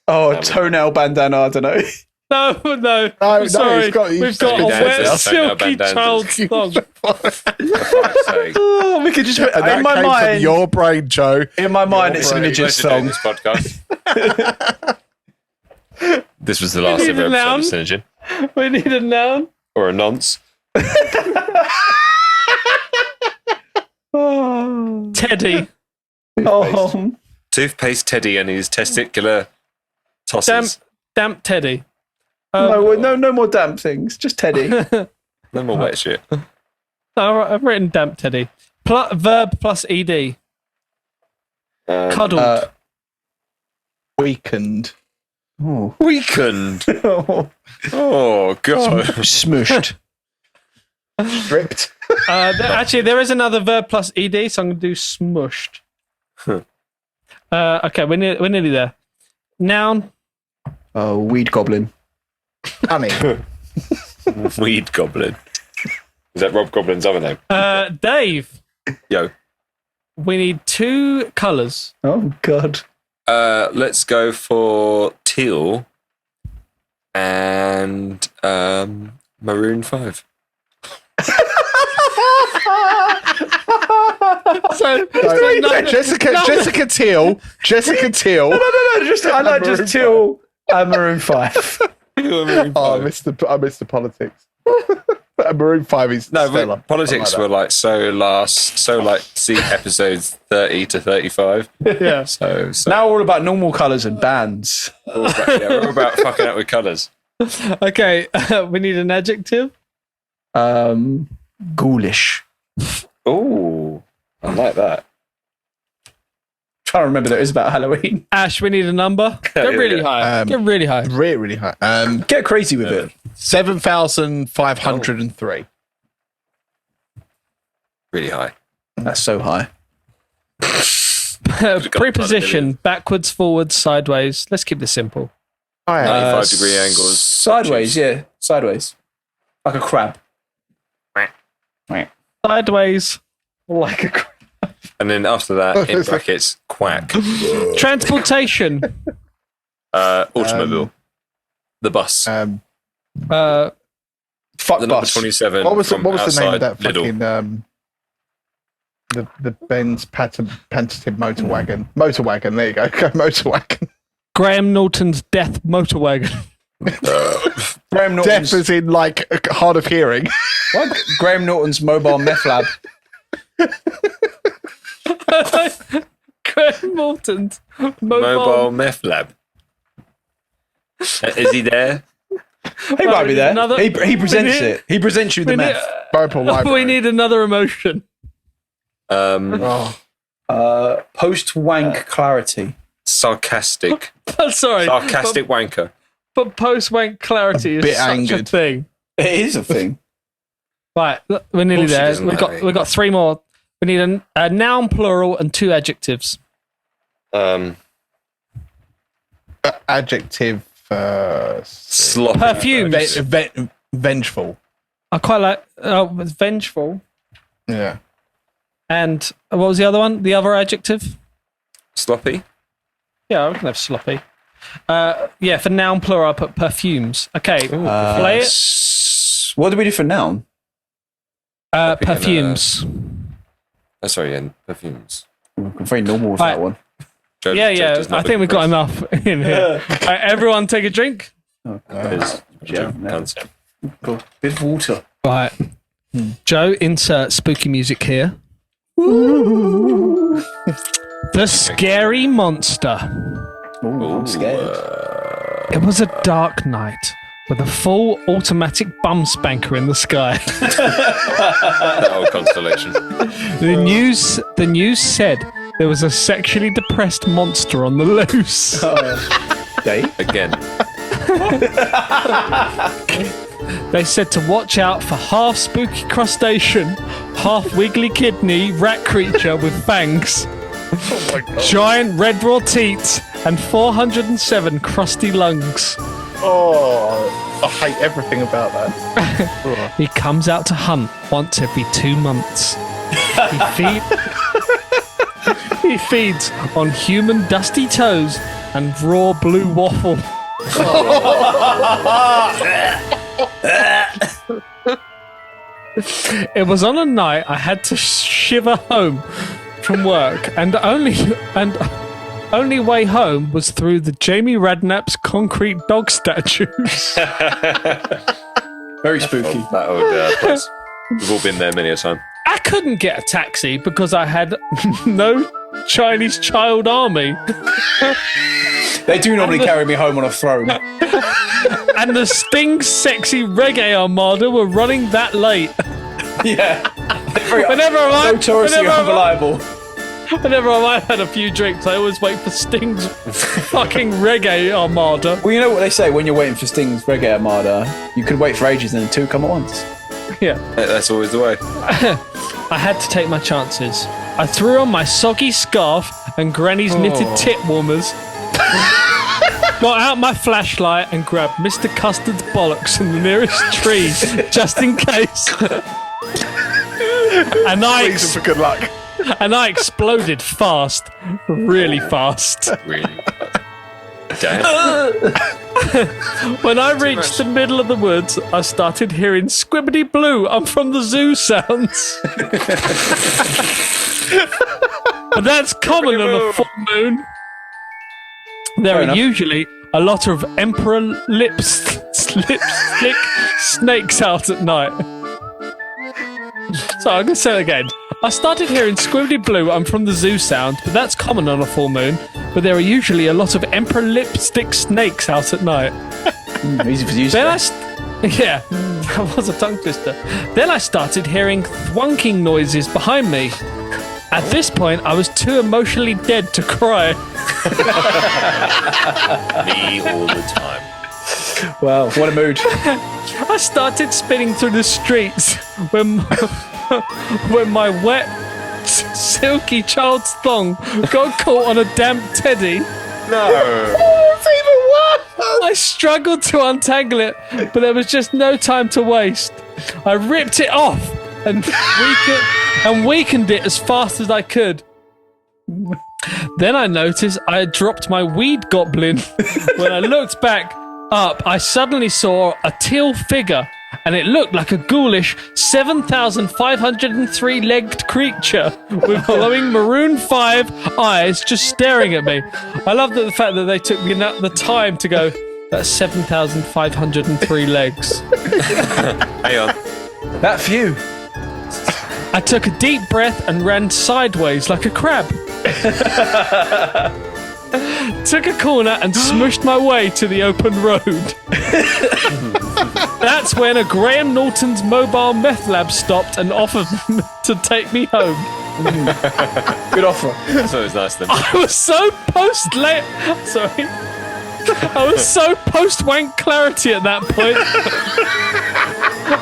Oh, a toenail bandana. I don't know. No, I'm no, sorry. he's got- he's We've got got a bandanas, wet, silky bandanas. child's thong. Oh, we could just. And that In my came from mind, your brain, Joe. in my mind, it's an brain. image's Doing thong. this podcast. This was the last need ever a noun? episode of Synergy. We need a noun. Or a nonce. Teddy. Oh, Toothpaste Teddy and his testicular tosses. Damp Teddy. no more damp things. Just Teddy. No more wet shit. I've written damp Teddy. Verb plus ed. Cuddled. Weakened. Weakened. Oh, Oh, God. smushed. Stripped. Actually, there is another verb plus ed, so I'm going to do smushed. Okay, we're nearly there. Noun. Oh, weed goblin. Honey. Weed Goblin. Is that Rob Goblin's other name? Dave. Yo. We need 2 colours. Oh God. Let's go for teal and maroon 5. Jessica Teal. Jessica Teal. No. I like just teal and maroon 5. Oh, I missed the politics. Maroon 5 is No, stellar. but politics I like were like see episodes 30 to 35. Yeah. So Now we're all about normal colours and bands. we're all about fucking out with colours. Okay, we need an adjective. Ghoulish. Oh, I like that. Trying to remember that it was about Halloween. Ash, we need a number. Get Here we really go. high. Get really high. Really, really high. Get crazy with it. 7,503. Really high. That's so high. Preposition, backwards, forwards, sideways. Let's keep this simple. 95-degree angles. Sideways, yeah. Sideways. Like a crab. Sideways, like a crab. And then after that, in brackets, quack. Transportation. Automobile. The bus. Fuck The number bus. 27. What was the from name of outside that Lidl. fucking the Benz patented motor wagon? Motor wagon. There you go. Go motor wagon. Graham Norton's death motor wagon. Graham Deaf Norton's, as in like hard of hearing. what? Graham Norton's mobile meth lab. Graham Norton's Mobile meth lab. Is he there? He might be there. Another- He presents we need- it. He presents you the we need- meth. Mobile library. We need another emotion. Oh, Post-wank clarity. Sarcastic. Sorry. Sarcastic wanker. But post-wank clarity is Bit such a angered. thing. It is a thing. Right, look, we're nearly Of course she there. doesn't know. We've got 3 more. We need a noun plural and 2 adjectives. Adjective. Sloppy. Perfumes. Vengeful. I quite like vengeful. Yeah. And what was the other one? The other adjective? Sloppy. Yeah, I can have sloppy. Yeah, for noun plural, I put perfumes. Okay, play it. What do we do for noun? Perfumes. Oh, sorry, yeah, perfumes. I'm very normal with Right. that one. Joe- Yeah, Joe yeah. does not I think look we've got impressed. enough in here. Everyone take a drink. Because Joe can't say. Cool. Bit of water. Right. Joe, insert spooky music here. The scary monster. Ooh, I'm scared. It was a dark night with a full automatic bum spanker in the sky. That whole constellation. The news said there was a sexually depressed monster on the loose. Dave? Again. They said to watch out for half spooky crustacean, half wiggly kidney rat creature with fangs, giant red raw teats, and 407 crusty lungs. Oh, I hate everything about that. He comes out to hunt once every 2 months. He feeds on human dusty toes and raw blue waffle. It was on a night I had to shiver home from work, and only way home was through the Jamie Radknapp's concrete dog statues. Very spooky. That old place. We've all been there many a time. I couldn't get a taxi because I had no Chinese child army. They do normally carry me home on a throne. And the Sting's sexy reggae armada were running that late. Yeah. Whenever I Notoriously unreliable. Whenever I might have had a few drinks, I always wait for Sting's fucking reggae armada. Well, you know what they say when you're waiting for Sting's Reggae Armada? You could wait for ages and then 2 come at once. Yeah. That's always the way. I had to take my chances. I threw on my soggy scarf and Granny's knitted tit warmers. Got out my flashlight and grabbed Mr Custard's bollocks from the nearest tree, just in case. Reason for good luck. And I exploded fast, really fast. Really. Damn. When I reached the middle of the woods, I started hearing squibbity blue, I'm from the zoo sounds. But that's common on a full moon. There are usually a lot of emperor lipstick snakes out at night. So I'm going to say it again. I started hearing squibbly blue, I'm from the zoo sound, but that's common on a full moon. But there are usually a lot of emperor lipstick snakes out at night. Easy for you to Then say. yeah, that was a tongue twister. Then I started hearing thwunking noises behind me. At this point, I was too emotionally dead to cry. Me all the time. Wow, what a mood. I started spinning through the streets when my wet, silky child's thong got caught on a damp teddy. No. I struggled to untangle it, but there was just no time to waste. I ripped it off and weakened it as fast as I could. Then I noticed I had dropped my weed goblin. When I looked back up, I suddenly saw a teal figure, and it looked like a ghoulish 7,503-legged creature with glowing maroon 5 eyes just staring at me. I love the fact that they took the time to go, that's 7,503 legs. Hang on. That few. I took a deep breath and ran sideways like a crab. Took a corner and smushed my way to the open road. That's when a Graham Norton's mobile meth lab stopped and offered to take me home. Good offer. That's always nice then. I was so Sorry. I was so post-wank clarity at that point.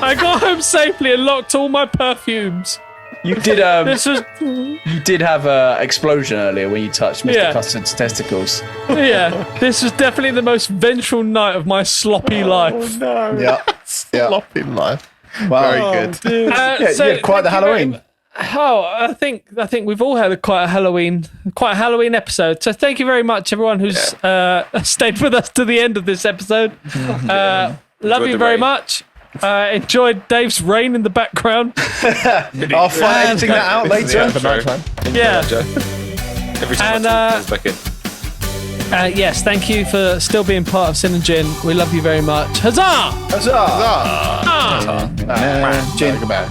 I got home safely and locked all my perfumes. You did. This was, You did have an explosion earlier when you touched Mr. Yeah. Custard's testicles. yeah, this was definitely the most vengeful night of my sloppy life. Yeah. Sloppy life. Wow. Very good. Yeah, So you had quite the thank you very Halloween. I think we've all had quite a Halloween episode. So thank you very much, everyone who's stayed with us to the end of this episode. Love Enjoyed you the very rain. much. Enjoyed Dave's rain in the background. I'll find editing that out later. Yeah, the maritime. Yeah. Joe. Every time And, I talk, it comes back in. Yes, thank you for still being part of Sin and Gin. We love you very much. Huzzah! Huzzah! Ah! Gin. Goodbye.